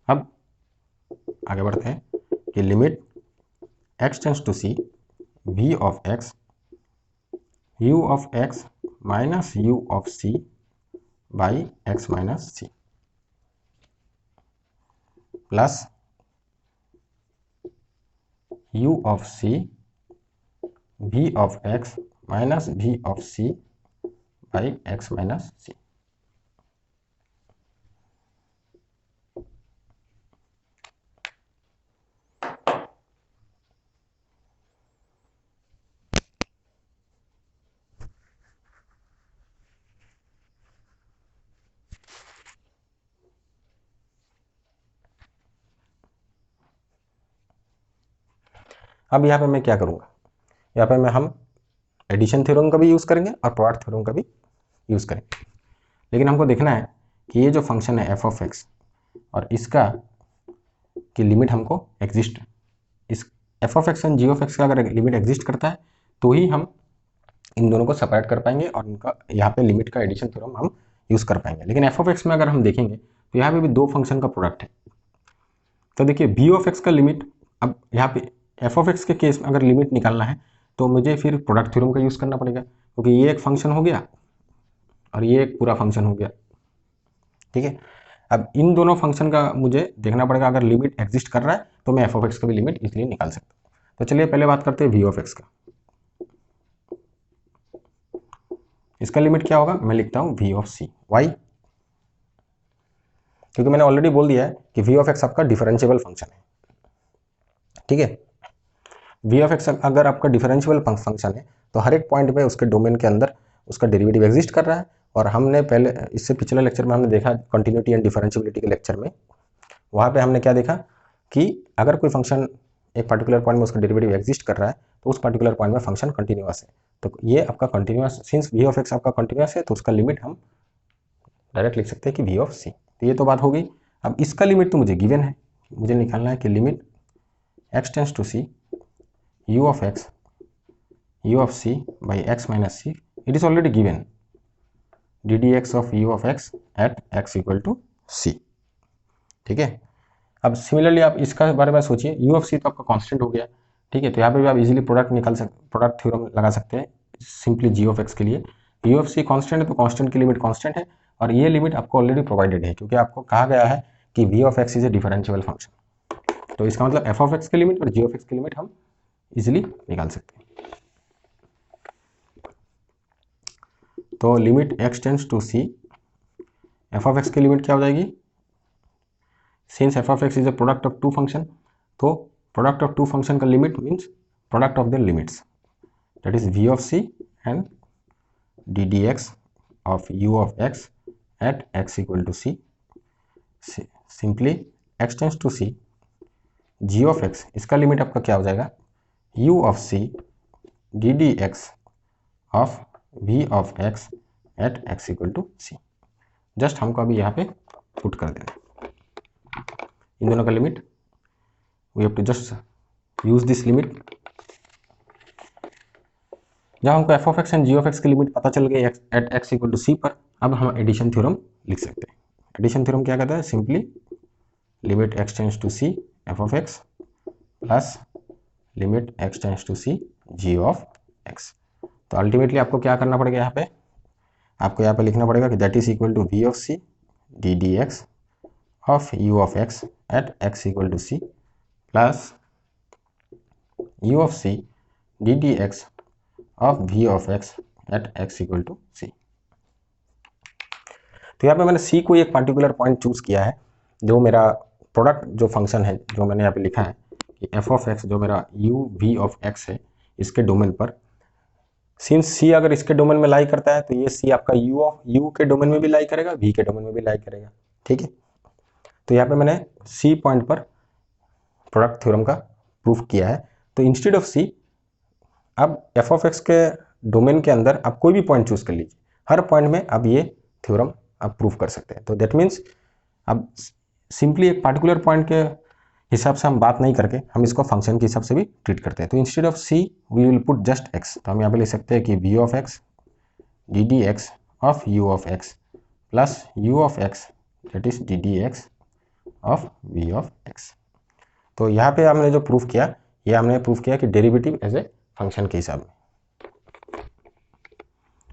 अब आगे बढ़ते हैं कि limit x tends to c v of x u of x minus u of c by x minus c plus u of c v of x minus v of c by x minus c. अब यहाँ पे मैं क्या करूँगा, यहाँ पे हम addition theorem का भी यूज़ करेंगे और प्रोडक्ट थ्योरम का भी यूज़ करेंगे। लेकिन हमको देखना है कि ये जो फंक्शन है एफ ऑफ एक्स और इसका की लिमिट हमको एग्जिस्ट, इस f of x and g of x का अगर लिमिट एग्जिस्ट करता है तो ही हम इन दोनों को सेपरेट कर पाएंगे और इनका यहाँ पे लिमिट का एडिशन थ्योरम हम यूज़ कर पाएंगे। लेकिन एफ ऑफ एक्स में अगर हम देखेंगे तो यहाँ पे भी दो फंक्शन का प्रोडक्ट है। तो देखिए वी ऑफ एक्स का लिमिट, अब यहाँ पे एफ ऑफ एक्स के केस में अगर लिमिट निकालना है तो मुझे फिर प्रोडक्ट थ्योरम का यूज़ करना पड़ेगा, क्योंकि ये एक फंक्शन हो गया और ये एक पूरा फंक्शन हो गया। ठीक है, अब इन दोनों फंक्शन का मुझे देखना पड़ेगा, अगर लिमिट एग्जिस्ट कर रहा है तो मैं एफ ऑफ एक्स का भी लिमिट इसलिए निकाल सकता हूँ। तो चलिए पहले बात करते हैं वी ऑफ एक्स का। इसका लिमिट क्या होगा, मैं लिखता हूँ वी ऑफ सी। वाई, क्योंकि मैंने ऑलरेडी बोल दिया है कि वी ऑफ एक्स आपका डिफरेंशिएबल फंक्शन है। ठीक है, वी ऑफ एक्स अगर आपका डिफरेंशिएबल फंक्शन है तो हर एक पॉइंट पे उसके डोमेन के अंदर उसका डेरिवेटिव एग्जिस्ट कर रहा है। और हमने पहले इससे पिछले लेक्चर में हमने देखा कंटिन्यूटी एंड डिफरेंशिएबिलिटी के लेक्चर में, वहाँ पे हमने क्या देखा कि अगर कोई फंक्शन एक पर्टिकुलर पॉइंट में उसका डेरिवेटिव एग्जिस्ट कर रहा है तो उस पर्टिकुलर पॉइंट में फंक्शन कंटिन्यूअस है। तो ये आपका continuous, since v of x आपका कंटिन्यूअस है तो उसका लिमिट हम डायरेक्ट लिख सकते हैं कि वी ऑफ सी। तो ये तो बात हो गई। अब इसका लिमिट तो मुझे गिवन है, मुझे निकालना है कि limit x tends to c u of x u of c by x minus c, it is already given ddx of u of x at x equal to c। ठीक है, अब सिमिलरली आप इसका बारे में सोचिए, u of c तो आपका कांस्टेंट हो गया। ठीक है, तो यहाँ पे भी आप इजीली प्रोडक्ट निकाल सकते, प्रोडक्ट थ्योरम लगा सकते हैं सिंपली g of x के लिए। u of c कांस्टेंट है तो कांस्टेंट की लिमिट कांस्टेंट है और ये लिमिट आपको ऑलरेडी प्रोवाइडेड है, क्योंकि आपको कहा गया है कि v of x is a differentiable function. तो इसका मतलब f of x की लिमिट और g of x की लिमिट हम इजिली निकाल सकते हैं। तो limit x tends to c, f of x की लिमिट क्या हो जाएगी, since f of x is a product of two function, तो प्रोडक्ट ऑफ टू फंक्शन का limit means product of their limits, that is v of c and d d x of u of x at x equal to c। Simply x tends to c g of x, इसका limit आपका क्या हो जाएगा, u of c ddx of v of x at x equal to c। Just हमको अभी यहाँ पे put कर देना इन दोनों का limit, we have to just use this limit. जब हमको f of x and g of x की लिमिट पता चल गई at x equal to c पर, अब हम एडिशन थ्योरम लिख सकते हैं। एडिशन थ्योरम क्या कहता है, simply limit x tends to c f of x plus limit x tends to c g of x। तो अल्टीमेटली आपको क्या करना पड़ेगा, यहाँ पे आपको यहाँ पे लिखना पड़ेगा कि that is equal to v of c d d x of u of x at x equal to c plus u of c d d x of v of x at x equal to c। तो यहाँ पे मैंने c को एक particular point choose किया है, जो मेरा प्रोडक्ट जो फंक्शन है जो मैंने यहाँ पे लिखा है कि f ऑफ x जो मेरा u v ऑफ x है इसके डोमेन पर, सिंस c अगर इसके डोमेन में लाई करता है तो ये c आपका u के डोमेन में भी लाई करेगा, v के डोमेन में भी लाई करेगा। ठीक है, तो यहाँ पे मैंने c पॉइंट पर प्रोडक्ट थ्योरम का प्रूफ किया है। तो इंस्टेड ऑफ c, अब f ऑफ x के डोमेन के अंदर आप कोई भी पॉइंट चूज कर लीजिए, हर पॉइंट में आप ये थ्योरम आप प्रूफ कर सकते हैं। तो दैट मीन्स अब सिंपली एक पर्टिकुलर पॉइंट के हिसाब से हम बात नहीं करके हम इसको फंक्शन के हिसाब से भी ट्रीट करते हैं। तो instead of c we will put just x। तो हम यहाँ पे लिख सकते हैं कि v of x D d x of u of x plus u of x that is d d x of v of x। तो यहाँ पे हमने जो प्रूफ किया, ये हमने प्रूफ किया कि डेरिवेटिव एज ए फंक्शन के हिसाब में,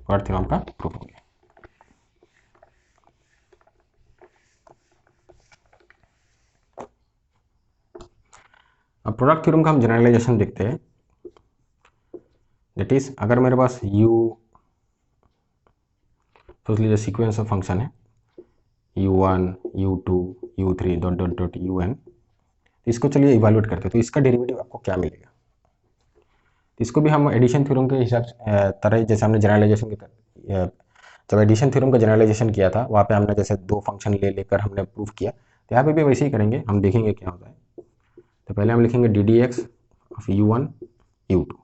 और थ्योरम का प्रूफ हो गया। अब प्रोडक्ट थ्योरम का हम जनरलाइजेशन देखते हैं। दैट इज, अगर मेरे पास u, तो लीजिए सीक्वेंस ऑफ फंक्शन है u1 u2 u3 dot dot dot un, इसको चलिए इवैल्यूएट करते हैं। तो इसका डेरिवेटिव आपको क्या मिलेगा, इसको भी हम एडिशन थ्योरम के हिसाब से तरह, जैसे हमने जनरलाइजेशन जब एडिशन थ्योरम का जनरलाइजेशन किया था, वहाँ पे हमने जैसे दो फंक्शन लेकर हमने प्रूफ किया, तो यहाँ पे भी वैसे ही करेंगे। हम देखेंगे क्या होता है। तो पहले हम लिखेंगे D d x of u1 u2,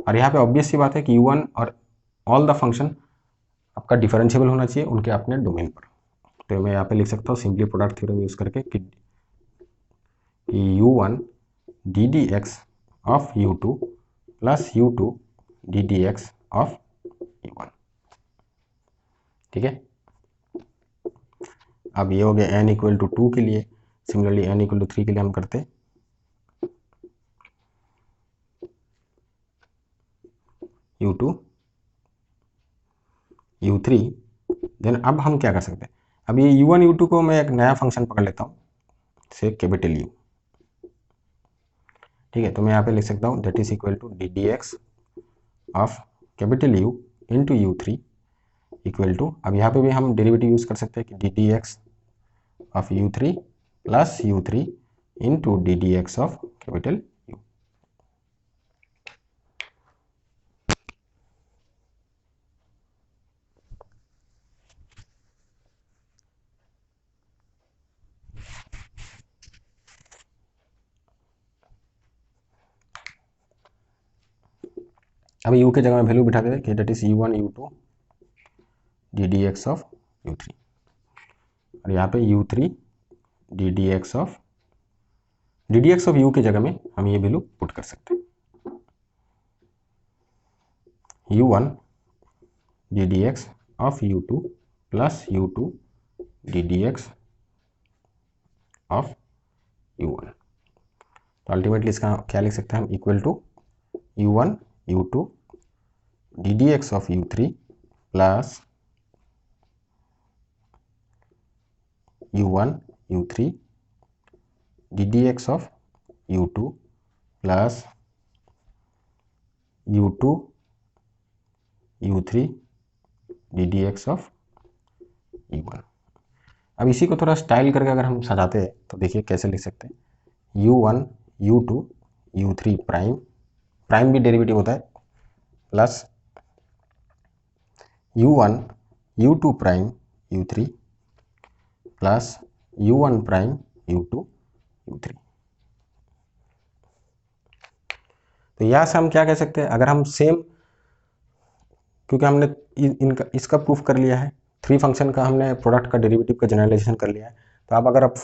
और यहाँ पे ऑब्वियस सी बात है कि u1 और ऑल द फंक्शन आपका डिफरेंशिएबल होना चाहिए उनके अपने डोमेन पर। तो मैं यहाँ पे लिख सकता हूँ सिंपली प्रोडक्ट थ्योरम यूज करके कि u1 d d x of u2 plus u2 d d x of u1। ठीक है, अब ये हो गया n इक्वल टू 2 के लिए। सिमिलरली n इक्वल टू 3 के लिए हम करते u2 u3। देन अब हम क्या कर सकते हैं, अब ये u1 u2 को मैं एक नया फंक्शन पकड़ लेता हूँ, से कैपिटल U। ठीक है, तो मैं यहाँ पे लिख सकता हूँ that is equal to d d x of capital U into u3 equal to, अब यहाँ पे भी हम डेरिवेटिव यूज कर सकते हैं कि d d x of u3 plus u3 into D d x of capital U। अब u के जगह में वैल्यू बिठा देते कि that is u1 u2 d d x of u3, और यहाँ पे u3 d d x of u की जगह में हम ये वैल्यू पुट कर सकते हैं, u1 d d x of u2 plus u2 d d x of u1। तो अल्टीमेटली इसका क्या लिख सकते हैं हम, equal to u1 u2 d d x of u3 plus u1 u3 d d x of u2 plus u2 u3 d d x of u1। अब इसी को थोड़ा स्टाइल करके अगर हम सजाते हैं तो देखिए कैसे लिख सकते हैं, u1 u2 u3 प्राइम भी डेरिवेटिव होता है, plus u1 u2 prime u3 plus u1 prime u2 u3। तो यहाँ से हम क्या कह सकते हैं, अगर हम सेम, क्योंकि हमने इसका प्रूफ कर लिया है, 3 फंक्शन का हमने प्रोडक्ट का डेरिवेटिव का जनरलाइजेशन कर लिया है, तो अब अगर आप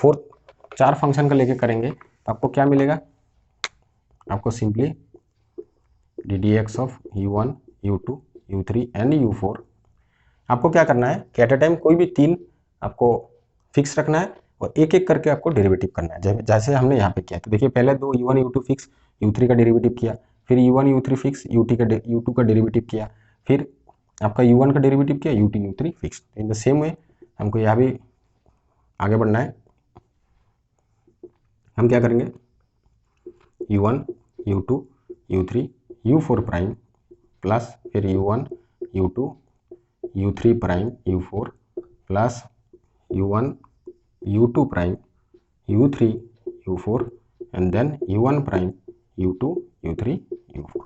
4 फंक्शन का लेके करेंगे तो आपको क्या मिलेगा, आपको simply D d x of u1 u2 u3 and u4। आपको क्या करना है कि एट ए टाइम कोई भी 3 आपको फिक्स रखना है और एक एक करके आपको डेरिवेटिव करना है, जैसे हमने यहाँ पे किया। तो देखिए पहले 2 u1 u2 फिक्स, u3 का डेरिवेटिव किया, फिर u1 u3 फिक्स, u2 का डेरिवेटिव किया, फिर आपका u1 का डेरिवेटिव किया, u2 u3 fix. In the same way हमको यहाँ भी आगे बढ़ना है। हम क्या करेंगे, u1 u2 u3 u4 prime plus फिर u1 u2 u3 prime u4 plus u1 u2 prime u3 u4 and then u1 prime u2 u3 u4.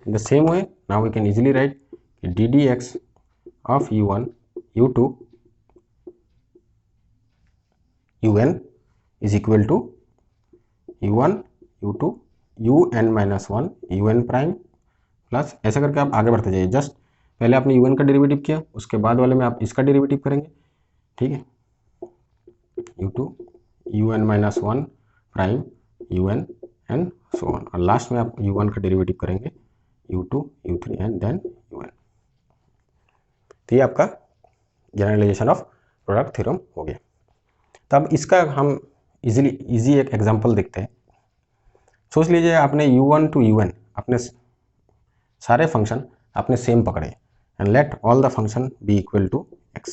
In the same way, now we can easily write ddx of u1 u2 un is equal to u1 u2 un minus 1 un prime plus ऐसा करके आप आगे बढ़ते जाइए। Just पहले आपने un का derivative किया, उसके बाद वाले में आप इसका डेरिवेटिव करेंगे। ठीक है, u2 un minus 1 prime un and so on, और लास्ट में आप u1 का डेरिवेटिव करेंगे u2 u3 and then un। तो ये आपका जनरलाइजेशन ऑफ प्रोडक्ट थ्योरम हो गया। तो अब इसका हम इजी एक एग्जांपल देखते हैं। सोच लीजिए आपने u1 to un अपने सारे फंक्शन आपने सेम पकड़े and let all the function be equal to x,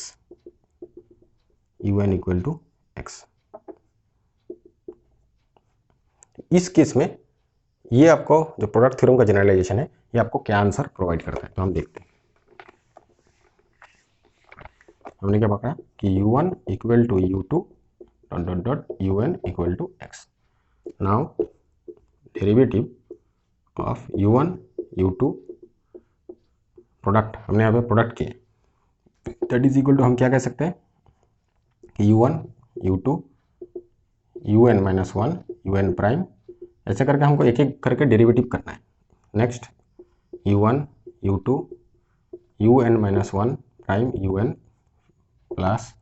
un equal to x। इस केस में ये आपको जो प्रोडक्ट थ्योरम का जनरलाइजेशन है ये आपको क्या आंसर प्रोवाइड करता है, तो हम देखते हैं। हमने क्या पकड़ा कि u1 equal to u2 dot dot dot un equal to x। Now derivative of u1 u2 product हमने यहाँ पे प्रोडक्ट किए, दैट इज इक्वल टू हम क्या कह सकते हैं कि u1 u2 un minus 1 un prime, ऐसे करके हमको एक एक करके डेरिवेटिव करना है। Next u1 u2 un minus 1 prime un plus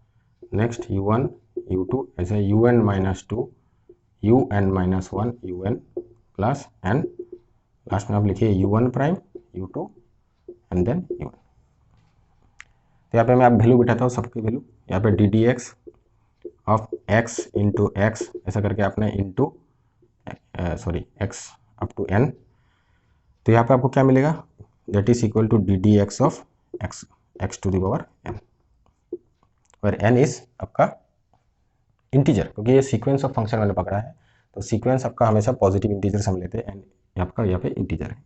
next u1 u2 ऐसे un minus 2 un minus 1 un plus and last में आप लिखिए u1 prime u2 and then u1। तो यहाँ पे मैं आप वैल्यू बिठाता हूँ सबकी वैल्यू, यहाँ पे d d x of x into x ऐसा करके आपने into x up to n। तो यहाँ पे आपको क्या मिलेगा, that is equal to d d x of x to the power n, और n इज आपका इंटीजर, क्योंकि ये सीक्वेंस ऑफ फंक्शन मैंने पकड़ा है तो सीक्वेंस आपका हमेशा पॉजिटिव इंटीजर से हम लेते हैं, एंड आपका यहाँ पे इंटीजर है।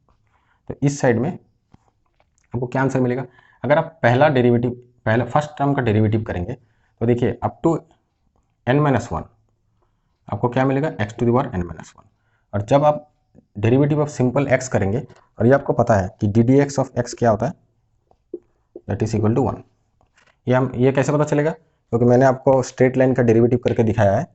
तो इस साइड में आपको क्या आंसर मिलेगा, अगर आप पहला फर्स्ट टर्म का डेरिवेटिव करेंगे तो देखिए अप टू n माइनस 1 आपको क्या मिलेगा x to the power n minus 1, और जब आप डेरिवेटिव ऑफ सिंपल x करेंगे, और ये आपको पता है कि d d x of x क्या होता है, दैट इज इक्वल टू 1। ये कैसे पता चलेगा, क्योंकि मैंने आपको स्ट्रेट लाइन का डेरिवेटिव करके दिखाया है।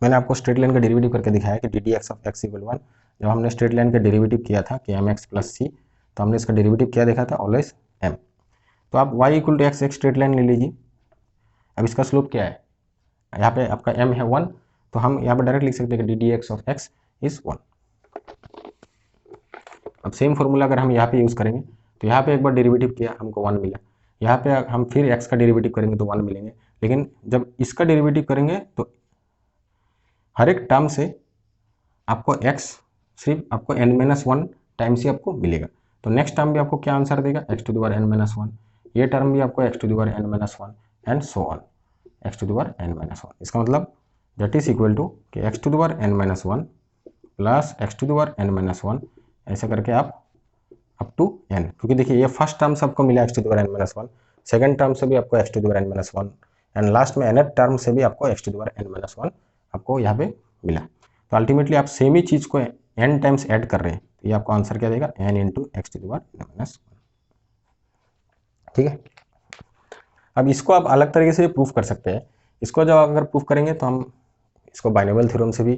मैंने आपको स्ट्रेट लाइन का डेरिवेटिव करके दिखाया है कि d d x of x equal 1। जब हमने स्ट्रेट लाइन का डेरिवेटिव किया था कि एम एक्स प्लस सी, तो हमने इसका डेरिवेटिव क्या देखा था, ऑलवेज एम। तो आप y इक्वल टू एक्स एक स्ट्रेट लाइन ले लीजिए। अब इसका स्लोप क्या है, यहाँ पे आपका m है 1, तो हम यहाँ पे डायरेक्ट लिख सकते हैं कि d d x of x is 1। अब सेम फॉर्मूला अगर हम यहाँ पे यूज़ करेंगे तो यहाँ पे एक बार डेरिवेटिव किया हमको 1 मिला, यहाँ पे हम फिर x का डेरिवेटिव करेंगे तो 1 मिलेंगे, लेकिन जब इसका डेरिवेटिव करेंगे तो हर एक टर्म से आपको x सिर्फ आपको n-1 टाइम्स ही आपको मिलेगा। तो नेक्स्ट टर्म भी आपको क्या आंसर देगा, x to the power n-1, ये टर्म भी आपको x to the power n-1 and so on x to the power n-1। इसका मतलब दैट इज इक्वल टू कि x to the power n-1 plus x to the power n-1 ऐसा करके आप up to n, क्योंकि देखिए ये first term से आपको मिला x to the power n-1, second term से भी आपको x to the power n-1 and last में nth टर्म से भी आपको x to the power n-1 आपको यहाँ पे मिला। तो अल्टीमेटली आप सेम ही चीज़ को n टाइम्स ऐड कर रहे हैं, तो ये आपको आंसर क्या देगा, n into x to the power n-1। ठीक है, अब इसको आप अलग तरीके से भी प्रूफ कर सकते हैं। इसको जब अगर प्रूफ करेंगे तो हम इसको बाइनोमियल थ्योरम से भी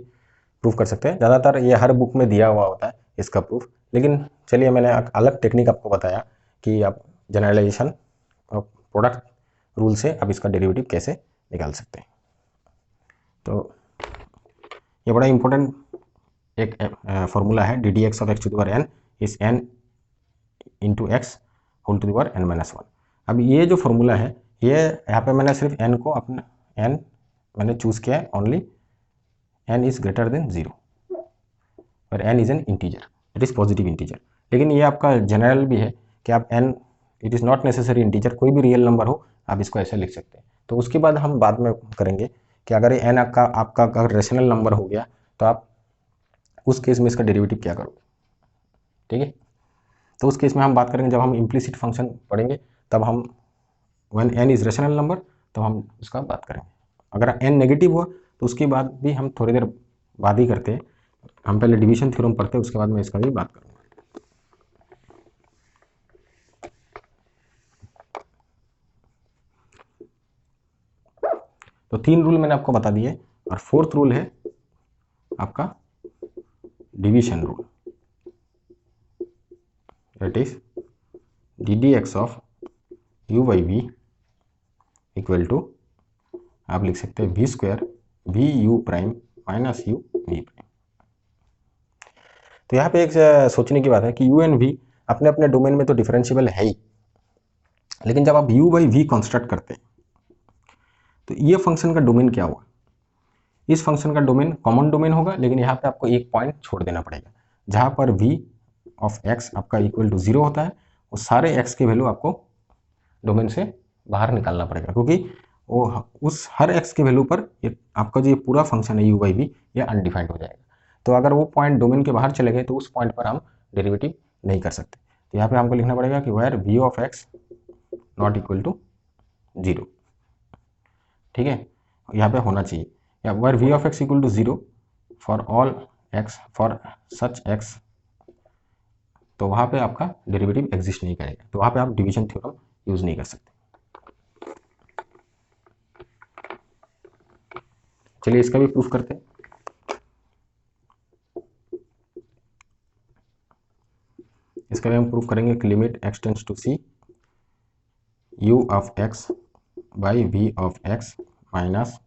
प्रूफ कर सकते हैं। ज़्यादातर ये हर बुक में दिया हुआ होता है इसका प्रूफ, लेकिन चलिए मैंने अलग टेक्निक आपको बताया कि आप जनरलाइजेशन और प्रोडक्ट रूल से आप इसका डेरिवेटिव कैसे निकाल सकते हैं। तो ये बड़ा इंपॉर्टेंट एक फॉर्मूला है, d d x of x to the power n is n into x whole to the power n-1। अब ये जो फॉर्मूला है ये यहाँ पे मैंने सिर्फ n को अपना n मैंने चूज़ किया है, only n is greater than 0 और n is an integer, it is positive integer. लेकिन ये आपका जनरल भी है कि आप n it is not necessary integer, कोई भी रियल नंबर हो आप इसको ऐसे लिख सकते हैं। तो उसके बाद हम बाद में करेंगे कि अगर n आपका अगर रेशनल नंबर हो गया तो आप उस केस में इसका डेरिवेटिव क्या करोगे। ठीक है, तो उस केस में हम बात करेंगे जब हम इम्प्लिसिट फंक्शन पढ़ेंगे, तब हम when n is rational number तो हम इसका बात करेंगे। अगर n नेगेटिव हुआ तो उसके बाद भी हम थोड़ी देर बाद ही करते हैं, हम पहले डिवीजन थ्योरम पढ़ते हैं, उसके बाद मैं इसका भी बात करूँगा। तो 3 रूल मैंने आपको बता दिए, और 4th रूल है आपका division rule, that is d d x of u by v equal to आप लिख सकते हैं v square v u prime minus u v prime. तो यहाँ पे एक सोचने की बात है कि यू एंड वी अपने अपने डोमेन में तो डिफरेंशिएबल है ही, लेकिन जब आप यू बाई वी कंस्ट्रक्ट करते हैं तो ये फंक्शन का डोमेन क्या हुआ, इस फंक्शन का डोमेन कॉमन डोमेन होगा, लेकिन यहाँ पे आपको एक पॉइंट छोड़ देना पड़ेगा जहाँ पर v ऑफ x आपका इक्वल टू 0 होता है, वो सारे x के वैल्यू आपको डोमेन से बाहर निकालना पड़ेगा, क्योंकि वो उस हर x के वैल्यू पर आपका जो ये पूरा फंक्शन है u बाई वी ये अनडिफाइंड हो जाएगा। तो अगर वो पॉइंट डोमेन के बाहर चले गए तो उस पॉइंट पर हम डेरिवेटिव नहीं कर सकते। तो यहाँ पे हमको लिखना पड़ेगा कि where v of x not equal to 0, ठीक है, यहाँ पे होना चाहिए, या where v of x equal to 0 for all x for such x, तो वहाँ पे आपका डेरिवेटिव एग्जिस्ट नहीं करेगा, तो वहाँ पे आप डिवीजन थ्योरम यूज नहीं कर सकते। चलिए इसका भी प्रूफ करते हैं। इसका भी हम प्रूफ करेंगे कि limit x tends to c u of x by v of x minus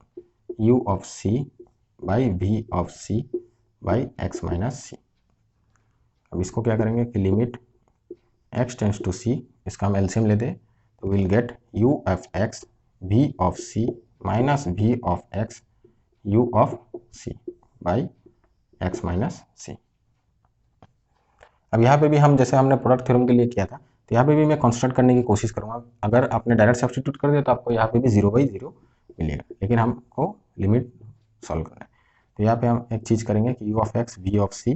u of c by v of c by x minus c। अब इसको क्या करेंगे कि limit x tends to c, इसका हम एलसीएम लेते हैं तो will get u of x v of c minus v of x u of c by x minus c। अब यहाँ पे भी हम जैसे हमने प्रोडक्ट थ्योरम के लिए किया था, तो यहाँ पे भी मैं कंस्ट्रक्ट करने की कोशिश करूँगा। अगर आपने डायरेक्ट सब्स्टिट्यूट कर दिया तो आपको यहाँ पे भी 0/0 मिलेगा, लेकिन हमको लिमिट सॉल्व करना है। तो यहाँ पे हम एक चीज़ करेंगे कि u of x v of c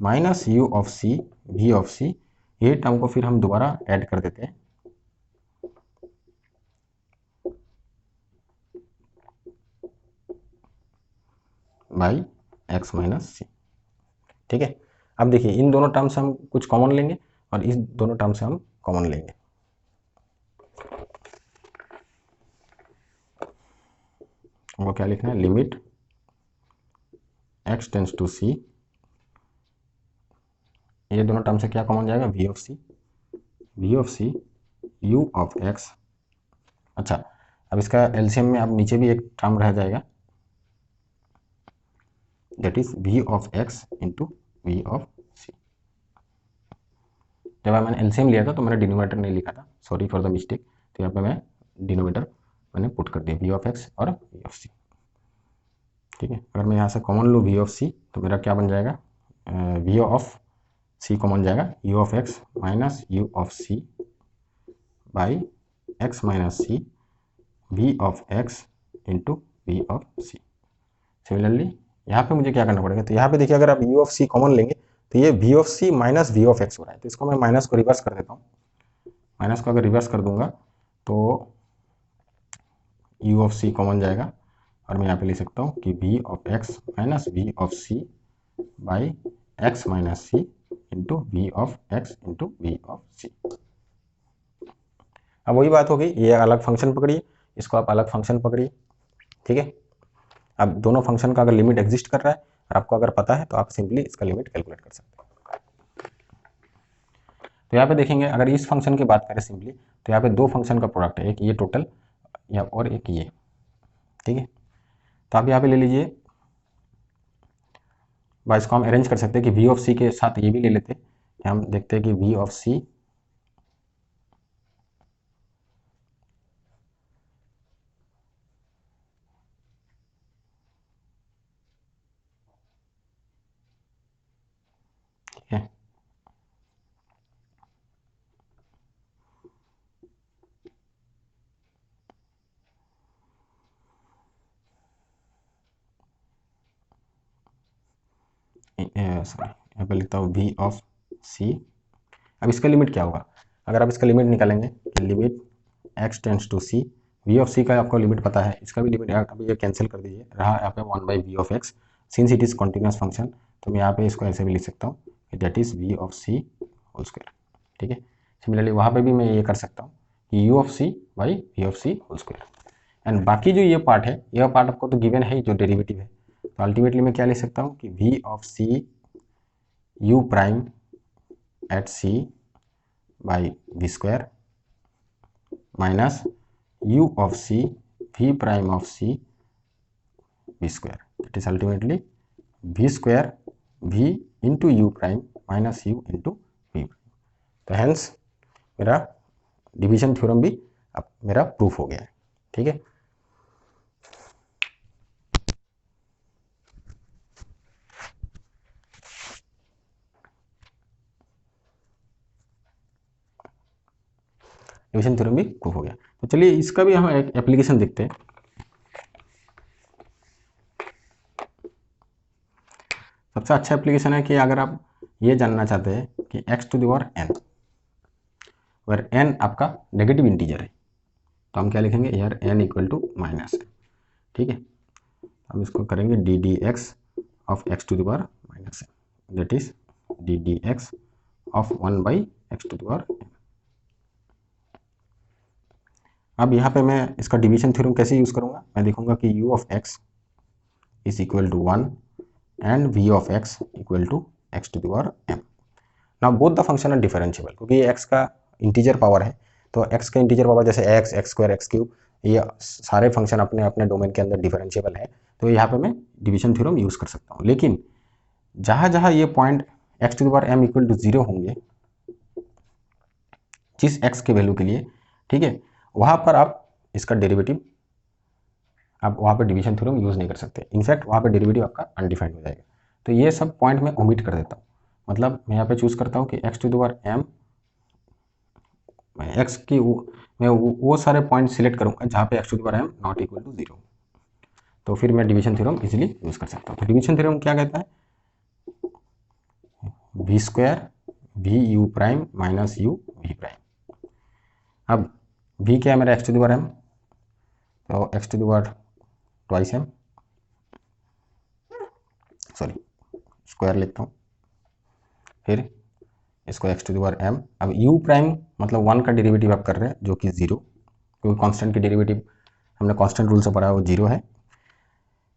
minus u of c v of c, ये टर्म को फिर हम दोबारा ऐड कर देते हैं बाई x माइनस c, ठीक है। अब देखिए इन दोनों टर्म से हम कुछ कॉमन लेंगे और इस दोनों टर्म से हम कॉमन लेंगे। हमको क्या लिखना है, limit x tends to c, ये दोनों टर्म से क्या कॉमन जाएगा, v of c u of x। अच्छा, अब इसका एलसीएम में अब नीचे भी एक टर्म रह जाएगा, that is v of x into v of c। जब मैंने एलसीएम लिया था तो मैंने डिनोमिनेटर नहीं लिखा था, सॉरी फॉर द मिस्टेक। तो यहाँ पे मैं डिनोमिनेटर मैंने पुट कर दिया v ऑफ x और v ऑफ c, ठीक है। अगर मैं यहाँ से कॉमन लूँ v ऑफ c तो मेरा क्या बन जाएगा, v ऑफ c कॉमन जाएगा, u of x minus u of c by x minus c v of x into v of c। Similarly यहाँ पे मुझे क्या करना पड़ेगा, तो यहाँ पे देखिए अगर आप u ऑफ c कॉमन लेंगे तो ये v of c minus v of x हो रहा है, तो इसको मैं माइनस को रिवर्स कर देता हूँ। माइनस को अगर रिवर्स कर दूंगा तो u ऑफ c कॉमन जाएगा और मैं यहाँ पे लिख सकता हूँ कि v of x minus v of c by x minus c into v of x into v of c। अब वही बात हो गई, ये अलग फंक्शन पकड़िए, इसको आप अलग फंक्शन पकड़िए, ठीक है। अब दोनों फंक्शन का अगर लिमिट एग्जिस्ट कर रहा है और आपको अगर पता है तो आप सिंपली इसका लिमिट कैलकुलेट कर सकते हैं। तो यहाँ पे देखेंगे अगर इस फंक्शन की बात करें सिंपली, तो यहाँ पे दो फंक्शन का प्रोडक्ट है, एक ये टोटल या और एक ये, ठीक है। तो आप यहाँ पे ले लीजिए, बाय इसको हम अरेंज कर सकते हैं कि v ऑफ c के साथ ये भी ले लेते हैं। हम देखते हैं कि v ऑफ c ठीक है, सॉरी यहाँ पे लिखता हूँ v ऑफ c। अब इसका लिमिट क्या होगा, अगर आप इसका लिमिट निकालेंगे कि limit x tends to c, v of c का आपको लिमिट पता है, इसका भी लिमिट अभी ये कैंसिल कर दीजिए, रहा यहाँ पे 1/v of x, since it is continuous function तो मैं यहाँ पे इसको ऐसे भी लिख सकता हूँ कि that is v of c whole square, ठीक है। सिमिलरली वहाँ पे भी मैं ये कर सकता हूँ कि u of c by v of c whole square, and बाकी जो ये पार्ट है, यह पार्ट आपको तो गिवन है ही, जो डेरिवेटिव है, तो अल्टीमेटली मैं क्या लिख सकता हूँ कि v of c u prime at c by v square minus u of c v prime of c v square, it is ultimately v square v into u prime minus u into v prime. तो hence मेरा division theorem भी अब मेरा proof हो गया है। ठीक है, डिवीजन थ्योरम भी प्रूफ हो गया। तो चलिए इसका भी हम एक एप्लीकेशन देखते हैं। सबसे अच्छा एप्लीकेशन है कि अगर आप ये जानना चाहते हैं कि x to the power n, अगर n आपका नेगेटिव इंटीजर है तो हम क्या लिखेंगे यार n इक्वल टू माइनस है। ठीक है, हम इसको करेंगे d d x of x to the power minus n, that is d d x of 1 by x to the power n। अब यहाँ पे मैं इसका डिवीजन थ्योरम कैसे यूज़ करूँगा, मैं देखूंगा कि u of x is equal to 1 and v of x equal to x to the power m। Now both the function are differentiable, क्योंकि ये x का इंटीजर पावर है, तो x का इंटीजर पावर जैसे x, x square, x cube, ये सारे function अपने अपने डोमेन के अंदर डिफरेंशिएबल है, तो यहाँ पे मैं डिवीजन थ्योरम यूज़ कर सकता हूँ। लेकिन जहाँ जहाँ ये point x to the power m equal to 0 होंगे, जिस x के वैल्यू के लिए, ठीक है, वहाँ पर आप इसका डेरिवेटिव, आप वहाँ पर डिवीजन थ्योरम यूज़ नहीं कर सकते। इनफैक्ट वहाँ पर डेरिवेटिव आपका अनडिफाइंड हो जाएगा। तो ये सब पॉइंट मैं ओमिट कर देता हूँ, मतलब मैं यहाँ पे चूज़ करता हूँ कि x to the power m, x की मैं वो सारे पॉइंट सिलेक्ट करूँगा जहाँ पे x to the power m not equal to 0, तो फिर मैं डिवीजन थ्योरम इजीली यूज़ कर सकता हूँ। तो डिवीजन थ्योरम क्या कहता है, v square v u prime minus u v prime. अब v क्या है मेरा x to the power m, तो x to the power twice m, sorry square लिखता हूँ, फिर इसको x to the power m। अब u प्राइम मतलब 1 का डेरिवेटिव आप कर रहे हैं जो कि 0, क्योंकि कांस्टेंट की डेरिवेटिव हमने कांस्टेंट रूल से पढ़ा है वो 0 है,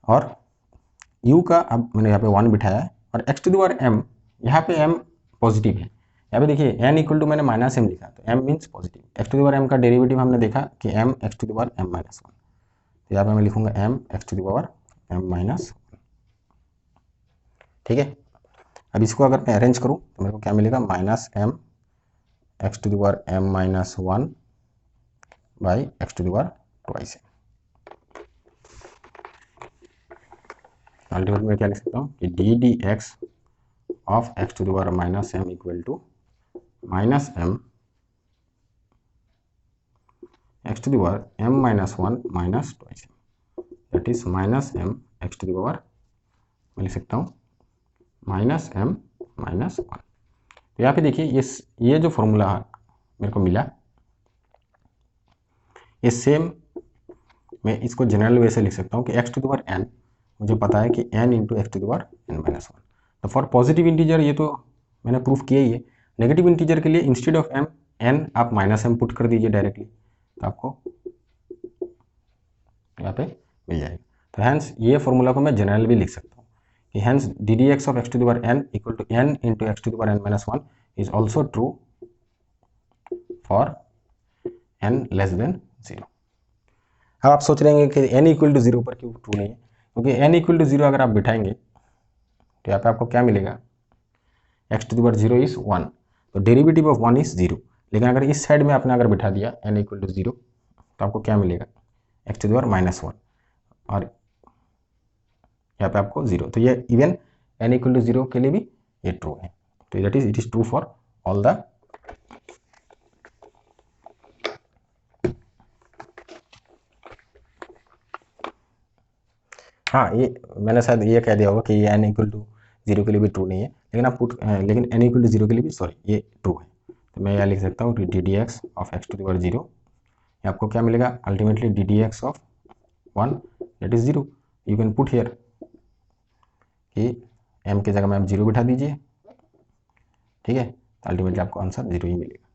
और u का अब मैंने यहाँ पे 1 बिठाया है, और x to the power m, यहाँ पे m पॉजिटिव है। यहाँ पे देखिए n इक्वल टू मैंने माइनस m लिखा, तो m means positive. x to the power m का डेरिवेटिव हमने देखा कि m x to the power m minus 1, तो यहाँ पे मैं लिखूंगा m x to the power m minus 1। ठीक है, अब इसको अगर मैं अरेंज करूँ तो मेरे को क्या मिलेगा, minus m x to the power m minus 1 by x to the power twice m। Ultimate में क्या लिख सकता हूँ कि d d x of x to the power minus m equal to minus m x to the power m minus 1 minus twice m, that is minus m x to the power, मैं लिख सकता हूँ minus m minus 1। तो यहाँ पे देखिए ये जो फॉर्मूला मेरे को मिला, ये सेम मैं इसको जनरल वे से लिख सकता हूँ कि x to the power n, मुझे पता है कि n into x to the power n minus 1। तो फॉर पॉजिटिव इंटीजर ये तो मैंने प्रूफ किया ही है। नेगेटिव इंटीजर के लिए इंस्टेड ऑफ m n आप माइनस m पुट कर दीजिए डायरेक्टली, तो आपको यहाँ पे मिल जाएगा। तो हैंस ये फॉर्मूला को मैं जनरल भी लिख सकता हूँ कि hence d d x of x to the power n equal to n into x to the power n minus 1 is also true for n less than 0। अब आप सोच रहे हैं कि n इक्वल टू 0 पर क्यों ट्रू नहीं है, क्योंकि n इक्वल टू 0 अगर आप बिठाएंगे तो यहाँ पे आपको क्या मिलेगा, x to the power 0 is 1, तो डेरिवेटिव ऑफ 1 इज 0। लेकिन अगर इस साइड में आपने अगर बिठा दिया n इक्वल टू 0, तो आपको क्या मिलेगा, x to the power minus 1, और यहाँ पे आपको 0। तो ये इवन n इक्वल टू 0 के लिए भी ये ट्रू है। तो that is it is true for all the हाँ, ये मैंने शायद ये कह दिया होगा कि ये n इक्वल टू 0 के लिए भी ट्रू नहीं है, लेकिन आप लेकिन n इक्वल टू 0 के लिए भी सॉरी ये ट्रू है। तो मैं यहाँ लिख सकता हूँ d d x of x to the power 0, ये आपको क्या मिलेगा, ultimately d d x of 1 that is 0। You can put here कि m के जगह में आप 0 बिठा दीजिए, ठीक है, तो अल्टीमेटली आपको आंसर 0 ही मिलेगा।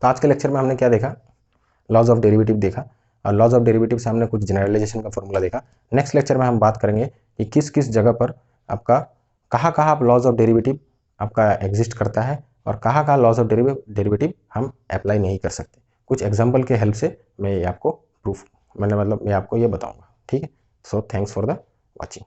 तो आज के लेक्चर में हमने क्या देखा, लॉज ऑफ डेरिवेटिव देखा, और लॉज ऑफ डेरिवेटिव से हमने कुछ जनरलाइजेशन का फॉर्मूला देखा। नेक्स्ट लेक्चर में हम बात करेंगे कि किस किस जगह पर आपका कहाँ आप लॉज ऑफ डेरिवेटिव आपका एग्जिस्ट करता है, और कहाँ लॉस ऑफ डेरिवेटिव हम अप्लाई नहीं कर सकते। कुछ एग्जाम्पल के हेल्प से मैं ये आपको मैं आपको ये बताऊंगा। ठीक है, so thanks for the watching.